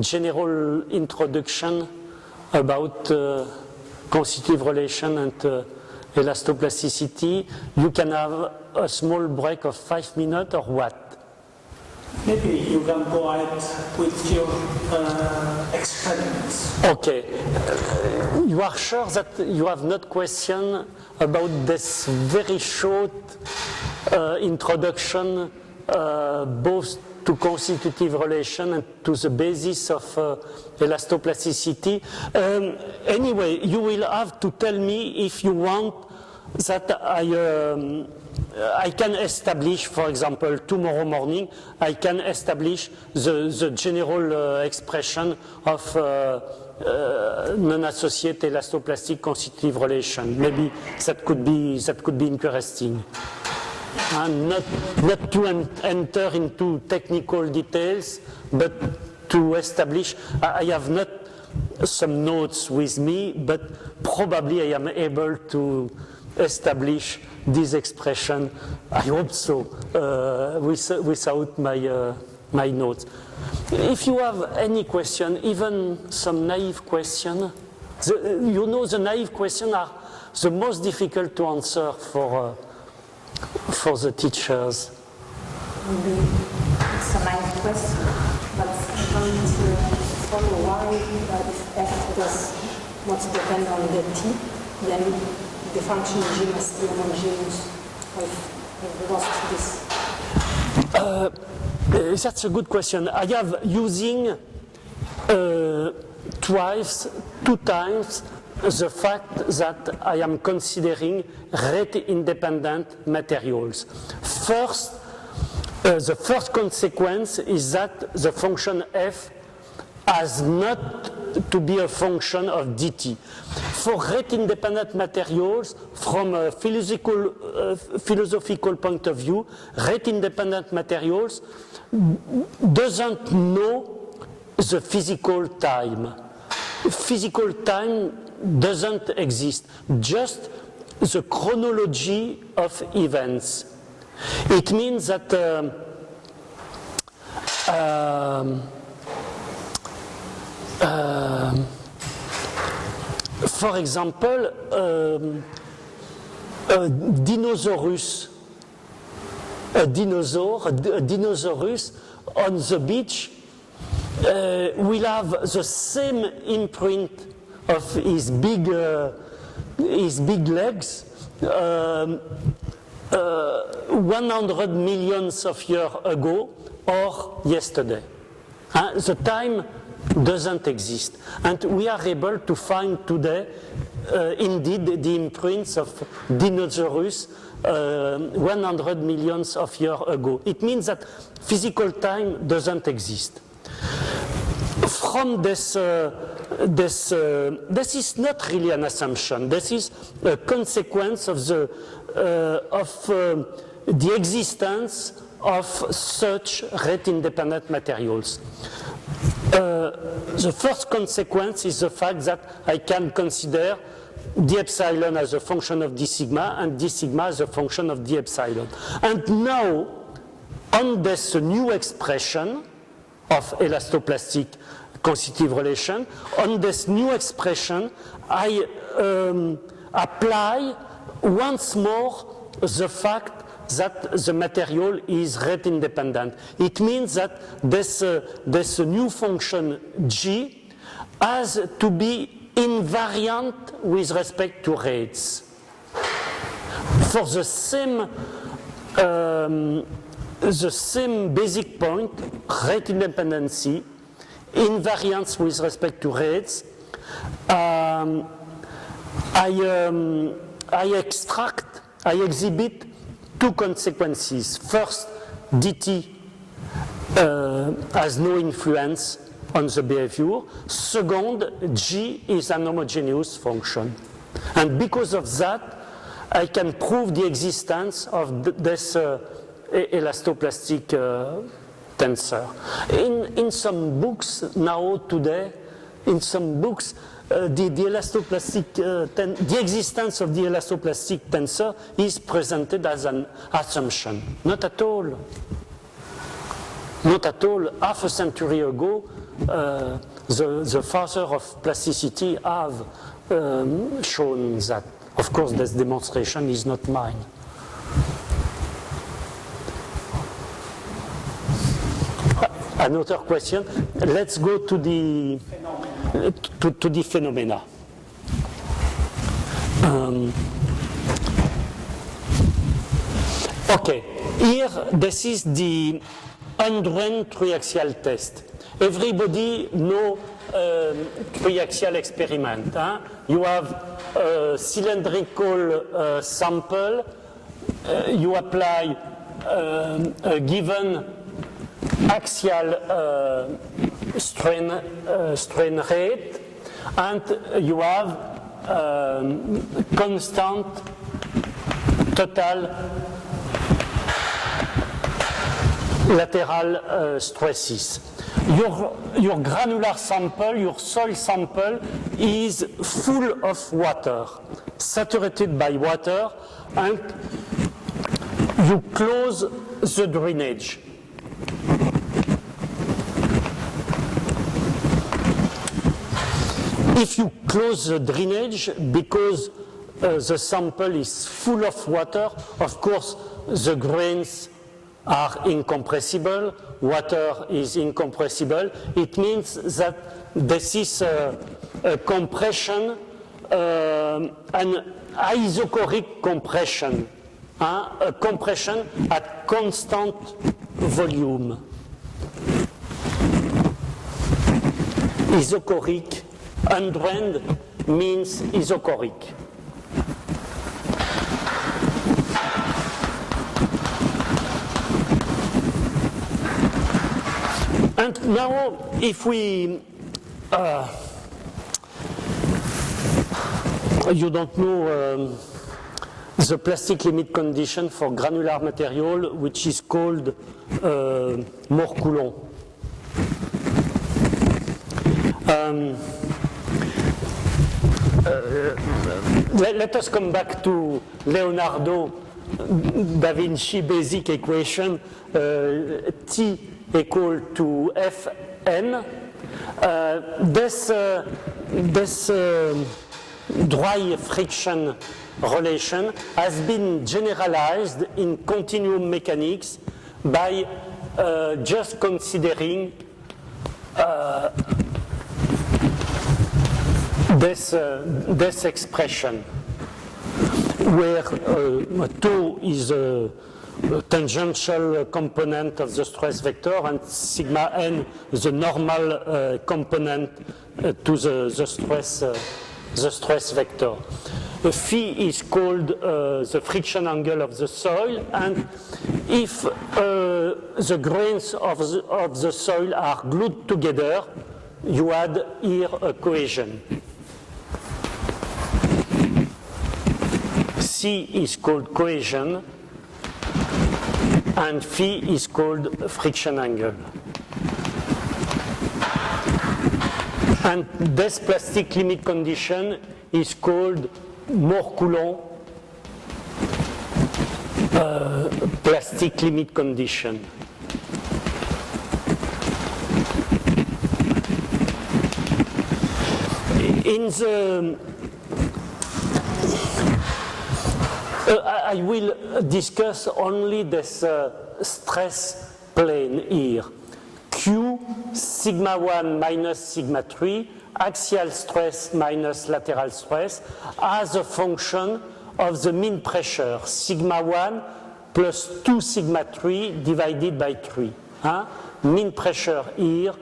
general introduction about constitutive relation and elastoplasticity. You can have a small break of 5 minutes or what? Maybe you can go ahead with your experiments. Okay. You are sure that you have not question about this very short introduction both to constitutive relation and to the basis of elastoplasticity? Anyway, you will have to tell me if you want that I can establish, for example, tomorrow morning, I can establish the general expression of non-associate elastoplastic constitutive relation. Maybe that could be interesting. And not to enter into technical details, but to establish. I have not some notes with me, but probably I am able to establish this expression, I hope so, without my notes. If you have any question, even some naive question, you know the naive questions are the most difficult to answer for the teachers. Maybe it's a naive question, but I'm going to follow why if F does not depend on the T, then the function G must be homogeneous. I've lost this. That's a good question. I have using two times the fact that I am considering rate-independent materials. First, the first consequence is that the function f has not to be a function of dt. For rate-independent materials, from a philosophical point of view, rate-independent materials doesn't know the physical time. Physical time doesn't exist. Just the chronology of events. It means that for example, a dinosaurus on the beach will have the same imprint of his big legs 100 millions of years ago or yesterday. The time doesn't exist. And we are able to find today, indeed, the imprints of dinosaurs 100 millions of years ago. It means that physical time doesn't exist. From this is not really an assumption. This is a consequence of the existence of such rate-independent materials. The first consequence is the fact that I can consider d epsilon as a function of d sigma and d sigma as a function of d epsilon. And now, on this new expression of elastoplastic constitutive relation, on this new expression, I apply once more the fact that the material is rate independent. It means that this new function g has to be invariant with respect to rates. For the same basic point, rate independency, invariance with respect to rates, I exhibit two consequences. First, dt has no influence on the behavior. Second, g is an homogeneous function. And because of that, I can prove the existence of this elastoplastic tensor. In some books now, today, in some books, the existence of the elastoplastic tensor is presented as an assumption. Not at all. Not at all. Half a century ago, the father of plasticity have shown that. Of course, this demonstration is not mine. Another question. Let's go to the phenomena. Okay, here this is the Undren triaxial test. Everybody know triaxial experiment. Huh? You have a cylindrical sample. You apply a given axial strain rate, and you have constant total lateral stresses. Your granular sample, your soil sample, is full of water, saturated by water, and you close the drainage. If you close the drainage because the sample is full of water, of course the grains are incompressible, water is incompressible. It means that this is a compression, an isochoric compression, a compression at constant volume. Isochoric, undrained means isochoric. And now, if we, you don't know the plastic limit condition for granular material, which is called Mohr-Coulomb. let us come back to Leonardo da Vinci basic equation, T equal to Fn. This dry friction relation has been generalized in continuum mechanics by just considering this expression, where tau is a tangential component of the stress vector and sigma n the normal component to the stress vector. Phi is called the friction angle of the soil, and if the grains of the soil are glued together, you add here a cohesion. C is called cohesion, and phi is called friction angle. And this plastic limit condition is called Mohr-Coulomb plastic limit condition. In the I will discuss only this stress plane here. Q sigma 1 minus sigma 3, axial stress minus lateral stress, as a function of the mean pressure, sigma 1 plus 2 sigma 3 divided by 3. Mean pressure here,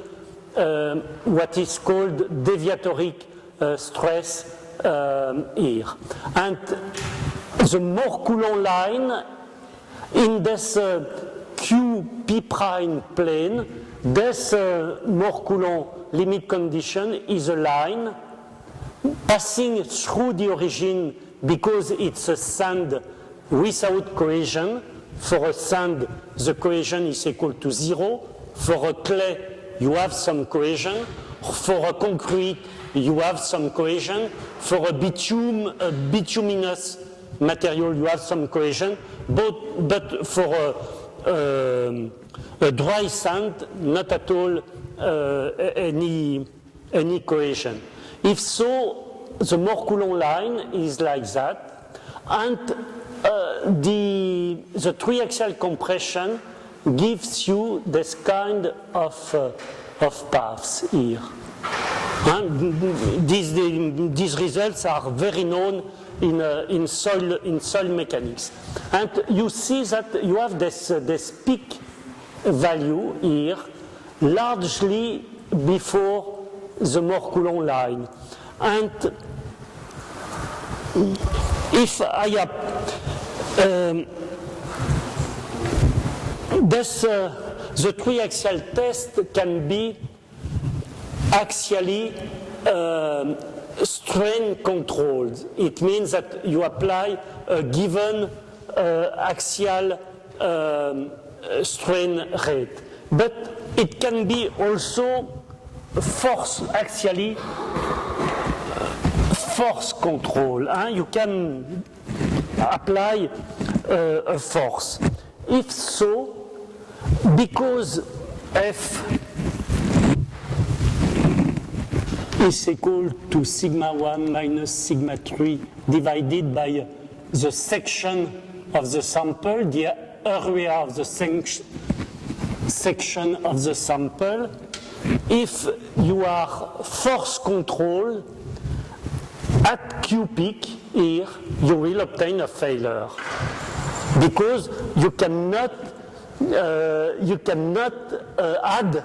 what is called deviatoric stress here. And the Mohr-Coulomb line in this QP prime plane, this Mohr-Coulomb limit condition is a line passing through the origin because it's a sand without cohesion. For a sand, the cohesion is equal to 0. For a clay, you have some cohesion. For a concrete, you have some cohesion. For a bituminous material, you have some cohesion, but for a dry sand, not at all any cohesion. If so, the Mohr-Coulomb line is like that, and the triaxial compression gives you this kind of paths here. And these results are very known in soil mechanics. And you see that you have this peak value here, largely before the Mohr-Coulomb line. And if I have the triaxial test can be axially strain controlled. It means that you apply a given axial strain rate. But it can be also axially force control. You can apply a force. If so, because F is equal to sigma 1 minus sigma 3 divided by the section of the sample, the area of the section of the sample. If you are force controlled at Q peak here, you will obtain a failure because you cannot add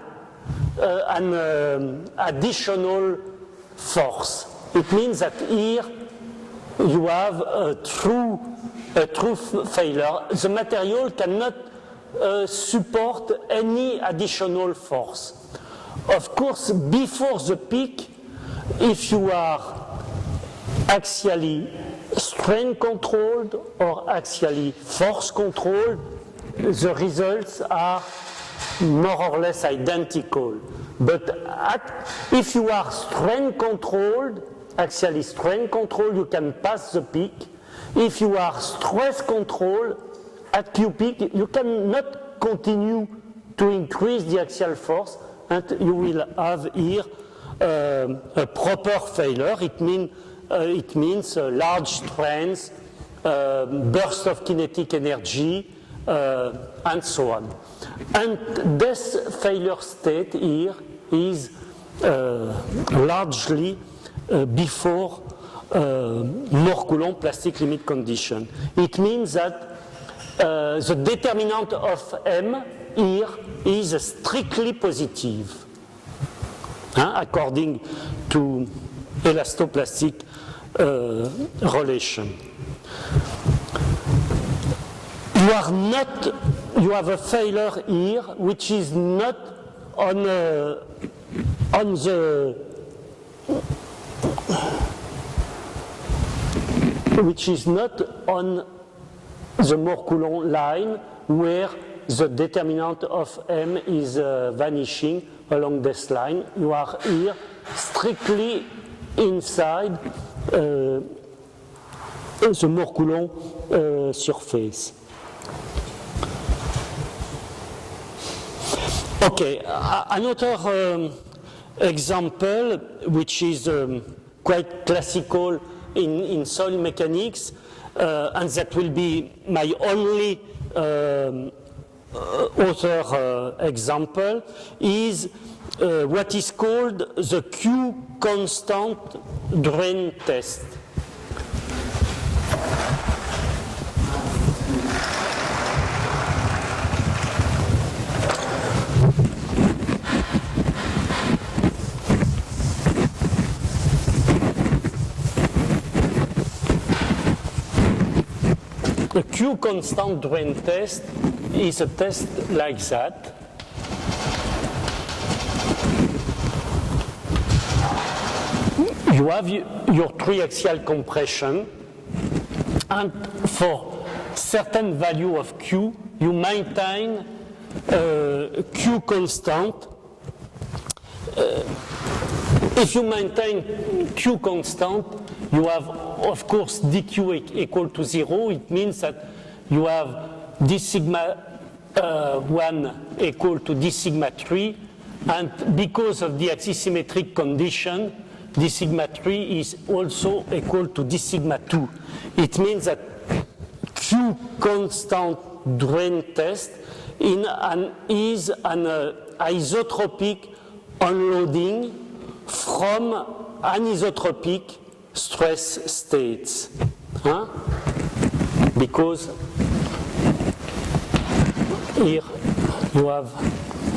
an additional force. It means that here you have a true failure. The material cannot support any additional force. Of course, before the peak, if you are axially strain controlled or axially force controlled, the results are more or less identical. But if you are strain controlled axially strain control, you can pass the peak. If you are stress control at Q peak, you cannot continue to increase the axial force, and you will have here a proper failure. It means large strains, burst of kinetic energy, and so on. And this failure state here is largely before Mohr-Coulomb plastic limit condition. It means that the determinant of M here is strictly positive, according to elastoplastic relation. You have a failure here which is not on the Mohr-Coulomb line where the determinant of M is vanishing along this line. You are here strictly inside the Mohr-Coulomb surface. Okay, another example which is quite classical in soil mechanics, and that will be my only other example, is what is called the Q constant drain test. The Q constant drain test is a test like that. You have your triaxial compression, and for certain value of Q, you maintain Q constant. If you maintain Q constant, you have, of course, dq equal to 0. It means that you have d sigma 1 equal to d sigma 3, and because of the axisymmetric condition, d sigma 3 is also equal to d sigma 2. It means that Q constant drain test is an isotropic unloading from anisotropic stress states, because here you have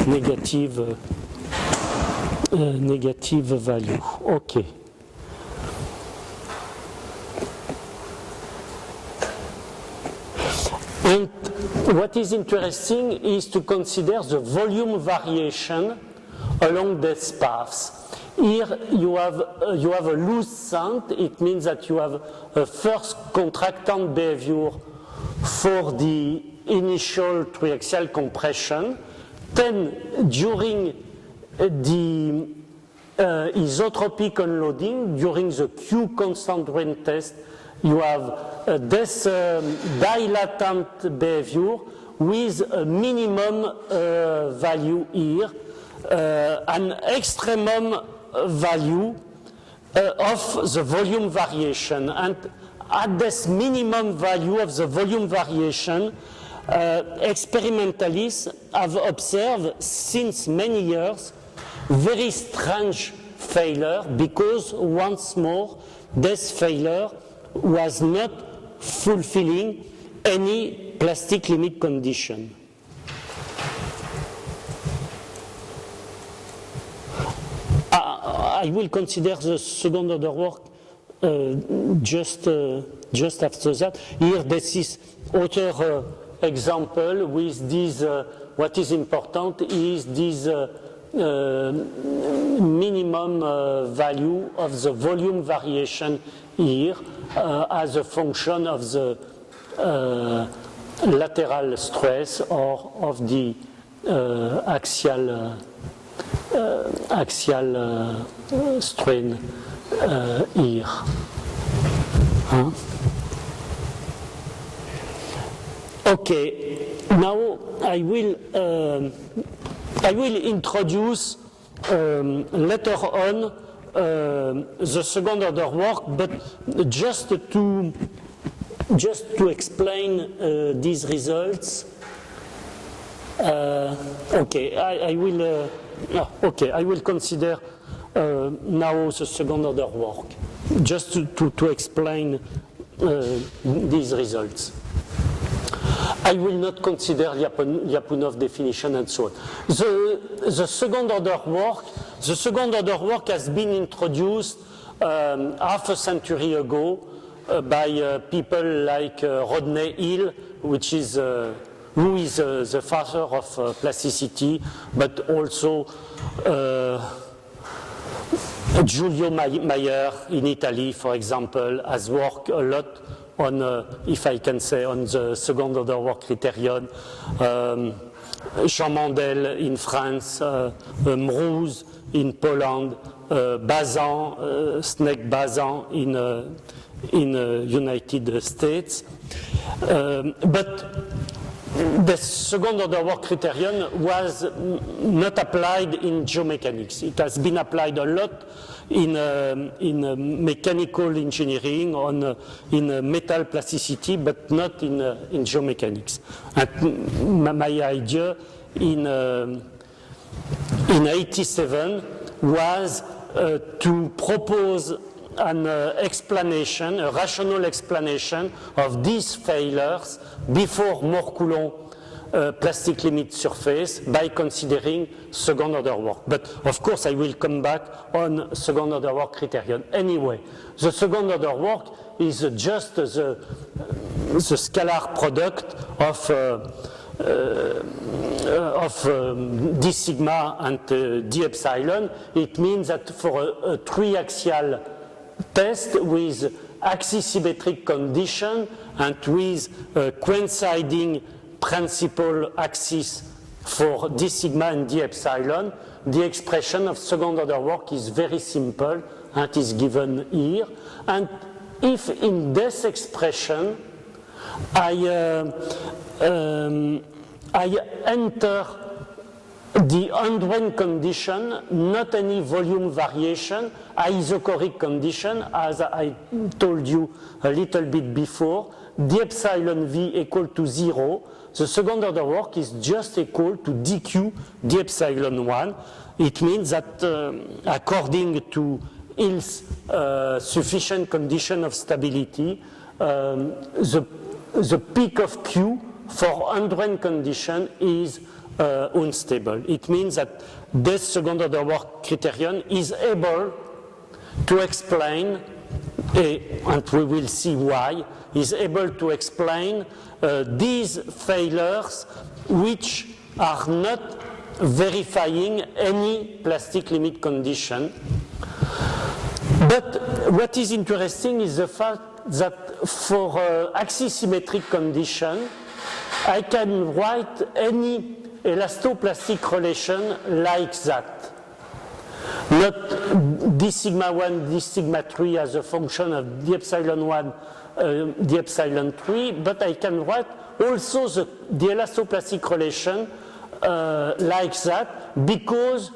negative value. Okay. And what is interesting is to consider the volume variation along these paths. Here you have a loose sand. It means that you have a first contractant behavior for the initial triaxial compression. Then during the isotropic unloading, during the Q constant drain test, you have this dilatant behavior with a minimum value here, an extremum value of the volume variation. And at this minimum value of the volume variation, experimentalists have observed since many years very strange failure, because once more this failure was not fulfilling any plastic limit condition. I will consider the second order work just after that. Here, this is other example with this. What is important is this minimum value of the volume variation here as a function of the lateral stress or of the axial strain here. Huh? Okay, now I will introduce later on the second order work, but just to explain these results. Okay, I will consider now the second order work, just to explain these results. I will not consider Lyapunov definition and so on. The second order work has been introduced half a century ago by people like Rodney Hill, who is the father of plasticity, but also Giulio Maier in Italy, for example, has worked a lot on, if I can say, on the second order work criterion. Jean Mandel in France, Mroz in Poland, Bazin, Snake Bazin in United States. But the second order work criterion was not applied in geomechanics. It has been applied a lot in mechanical engineering, in metal plasticity, but not in geomechanics. And my idea in 1987 was to propose an explanation, a rational explanation of these failures before Moore-Coulomb plastic limit surface by considering second order work. But of course I will come back on second order work criterion. Anyway, the second order work is just the scalar product of d sigma and d epsilon. It means that for a triaxial test with axisymmetric condition and with coinciding principal axis for d sigma and d epsilon, the expression of second order work is very simple and is given here. And if in this expression I enter the Undren condition, not any volume variation, isochoric condition, as I told you a little bit before, d epsilon v equal to 0, the second order work is just equal to dq d epsilon 1. It means that according to Hill's sufficient condition of stability, the peak of Q for Undren condition is unstable. It means that this second order work criterion is able to explain, and we will see why, is able to explain these failures which are not verifying any plastic limit condition. But what is interesting is the fact that for axisymmetric condition, I can write any elastoplastic relation like that. Not d sigma 1, d sigma 3 as a function of d epsilon 1, d epsilon 3, but I can write also the elastoplastic relation like that, because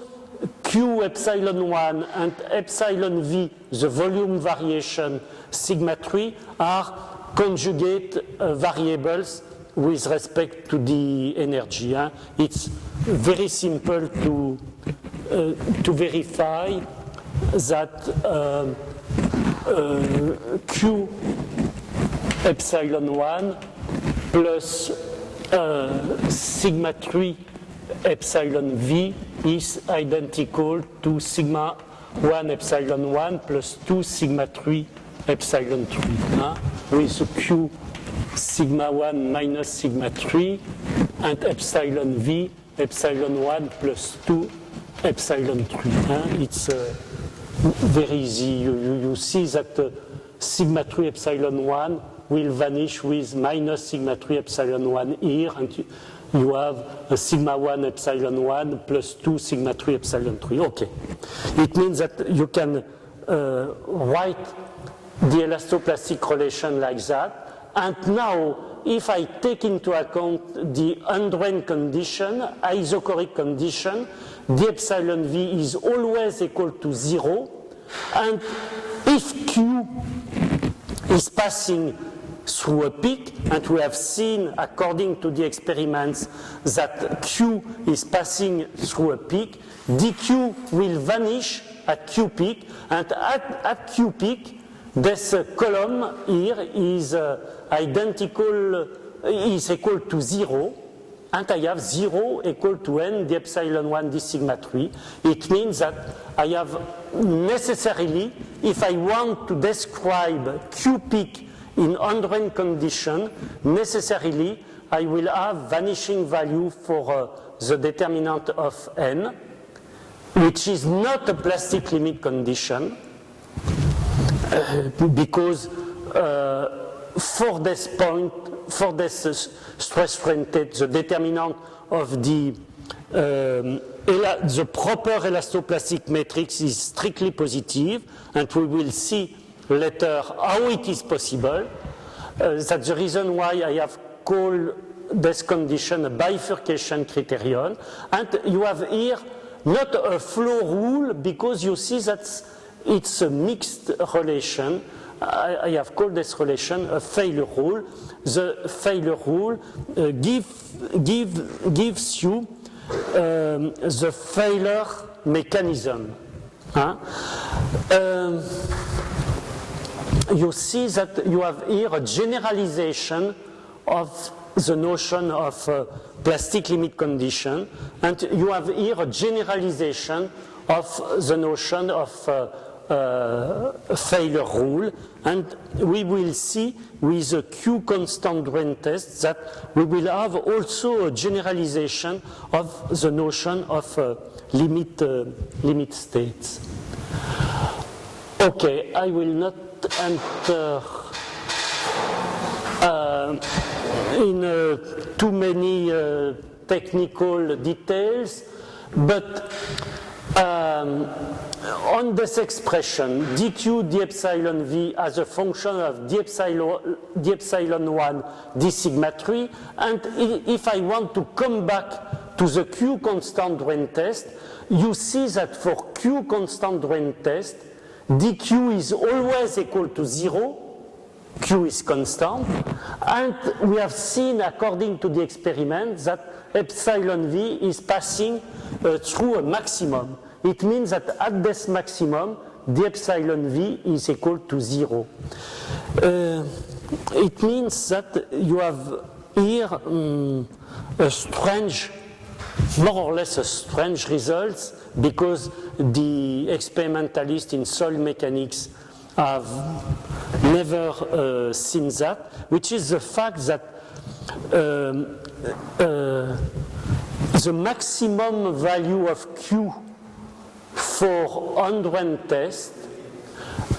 Q epsilon 1 and epsilon v, the volume variation sigma 3, are conjugate variables with respect to the energy. It's very simple to verify that Q epsilon 1 plus sigma 3 epsilon v is identical to sigma 1 epsilon 1 plus 2 sigma 3 epsilon 3, with Q sigma 1 minus sigma 3 and epsilon v epsilon 1 plus 2 epsilon 3. It's very easy. You see that sigma 3 epsilon 1 will vanish with minus sigma 3 epsilon 1 here, and you have a sigma 1 epsilon 1 plus 2 sigma 3 epsilon 3. Okay. It means that you can write the elastoplastic relation like that. And now, if I take into account the Undren condition, isochoric condition, the epsilon v is always equal to 0. And if Q is passing through a peak, and we have seen, according to the experiments, that Q is passing through a peak, dq will vanish at Q peak, and at Q peak, this column here is is equal to 0, and I have 0 equal to n, the epsilon 1 d sigma 3. It means that I have necessarily, if I want to describe Q peak in Undren condition, necessarily I will have vanishing value for the determinant of n, which is not a plastic limit condition, because for this point, for this stress strain test, the determinant of the proper elastoplastic matrix is strictly positive, and we will see later how it is possible. That's the reason why I have called this condition a bifurcation criterion. And you have here not a flow rule, because you see that it's a mixed relation. I have called this relation a failure rule. The failure rule gives you the failure mechanism. You see that you have here a generalization of the notion of plastic limit condition, and you have here a generalization of the notion of failure rule, and we will see with the Q constant drain test that we will have also a generalization of the notion of limit states. Okay, I will not enter in too many technical details, but on this expression, dq d epsilon v as a function of d epsilon 1 d sigma 3, and if I want to come back to the Q constant drain test, you see that for Q constant drain test, dq is always equal to 0, Q is constant, and we have seen, according to the experiment, that epsilon v is passing through a maximum. It means that at this maximum, the epsilon v is equal to 0. It means that you have here a strange, more or less a strange results, because the experimentalists in soil mechanics have never seen that, which is the fact that the maximum value of Q for Undren test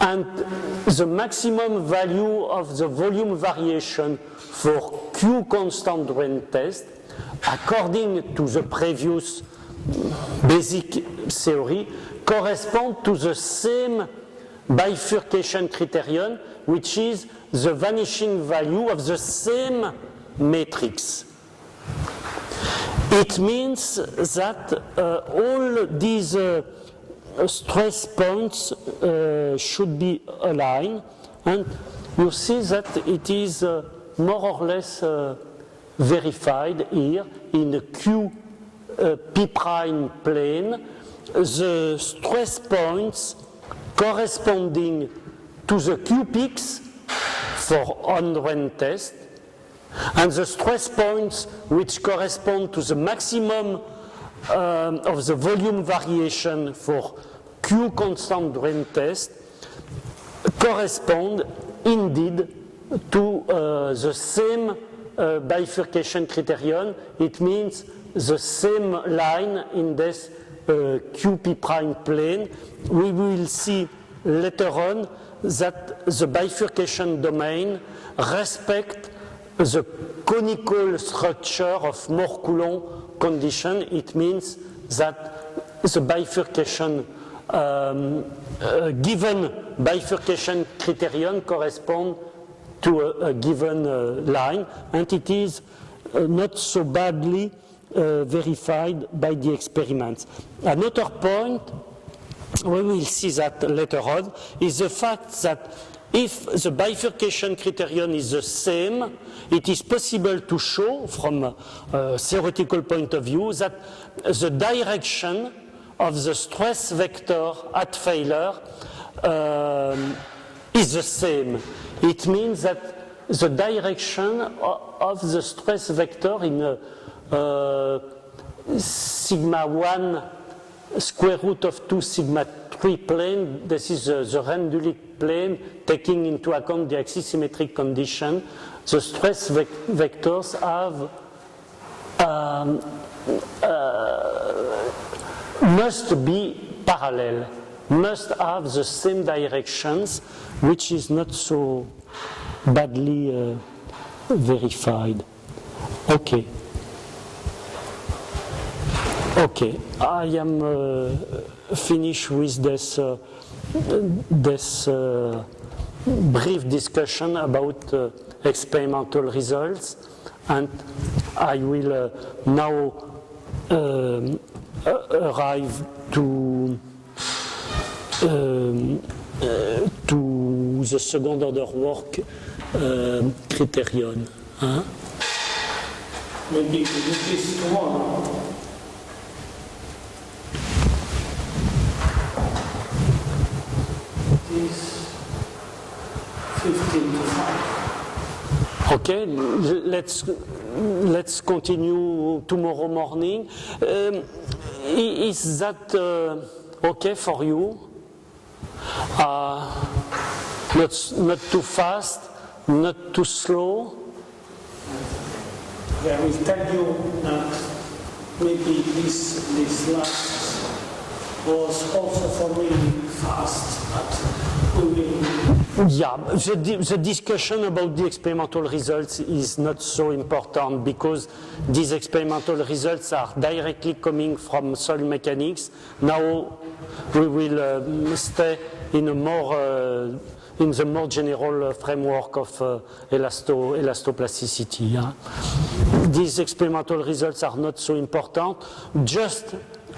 and the maximum value of the volume variation for Q constant drain test, according to the previous basic theory, correspond to the same bifurcation criterion, which is the vanishing value of the same matrix. It means that all these stress points should be aligned, and you see that it is more or less verified here in the Q P prime plane. The stress points corresponding to the Q peaks for Undren test, and the stress points which correspond to the maximum of the volume variation for Q constant drain test correspond indeed to the same bifurcation criterion. It means the same line in this QP prime plane. We will see later on that the bifurcation domain respects the conical structure of Mohr-Coulomb condition. It means that the bifurcation a given bifurcation criterion corresponds to a given line, and it is not so badly verified by the experiments. Another point, we will see that later on, is the fact that if the bifurcation criterion is the same, it is possible to show from a theoretical point of view that the direction of the stress vector at failure is the same. It means that the direction of the stress vector in a sigma 1 square root of 2 sigma 3 plane, this is the Rendulic plane, taking into account the axisymmetric condition, the stress vectors have must be parallel, must have the same directions, which is not so badly verified. Okay. Okay, I am finished with this brief discussion about experimental results, and I will now arrive to the second order work criterion. Huh? Maybe we do this tomorrow. This 15 to 5. Okay, let's continue tomorrow morning. Is that okay for you? Not too fast, not too slow. I will tell you that maybe this last was also for me fast, but we will. Yeah, the discussion about the experimental results is not so important because these experimental results are directly coming from soil mechanics. Now we will stay in a more in the more general framework of elastoplasticity. Yeah? These experimental results are not so important. Just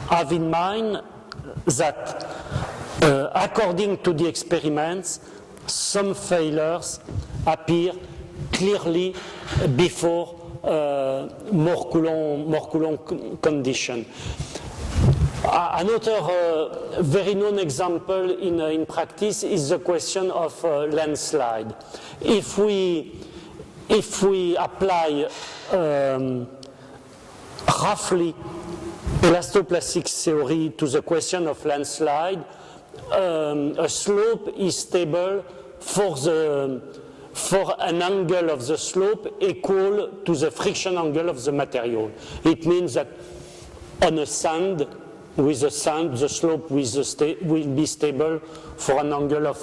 have in mind that according to the experiments, some failures appear clearly before more Coulomb condition. Another very known example in practice is the question of landslide. If we apply roughly elastoplastic theory to the question of landslide, a slope is stable for an angle of the slope equal to the friction angle of the material. It means that on a sand, with the sand, the slope will be stable for an angle of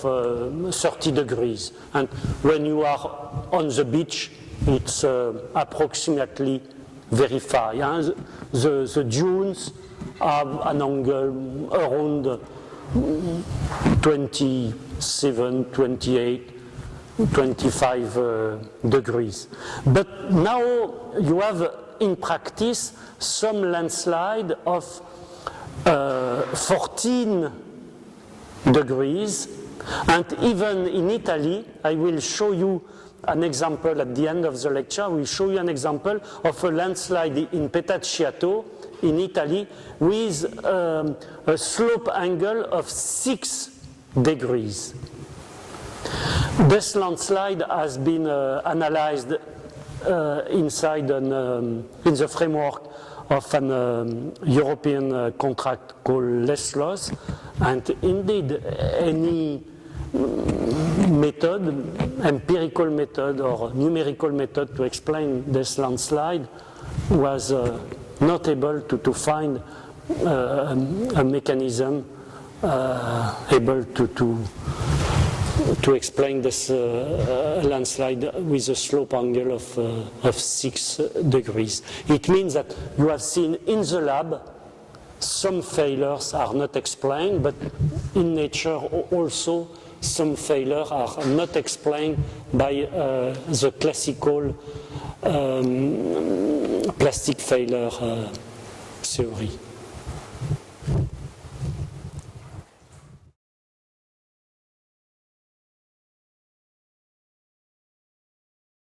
30 degrees. And when you are on the beach, it's approximately verified. Hein? The dunes have an angle around 27, 28, 25 degrees. But now you have in practice some landslide of 14 degrees, and even in Italy, I will show you an example at the end of the lecture. I will show you an example of a landslide in Petacciato in Italy with a slope angle of 6 degrees. This landslide has been analyzed inside in the framework of an European contract called Leslos, and indeed any method, empirical method or numerical method to explain this landslide was not able to find a mechanism able to explain this landslide with a slope angle of 6 degrees. It means that you have seen in the lab some failures are not explained, but in nature also some failures are not explained by the classical plastic failure theory.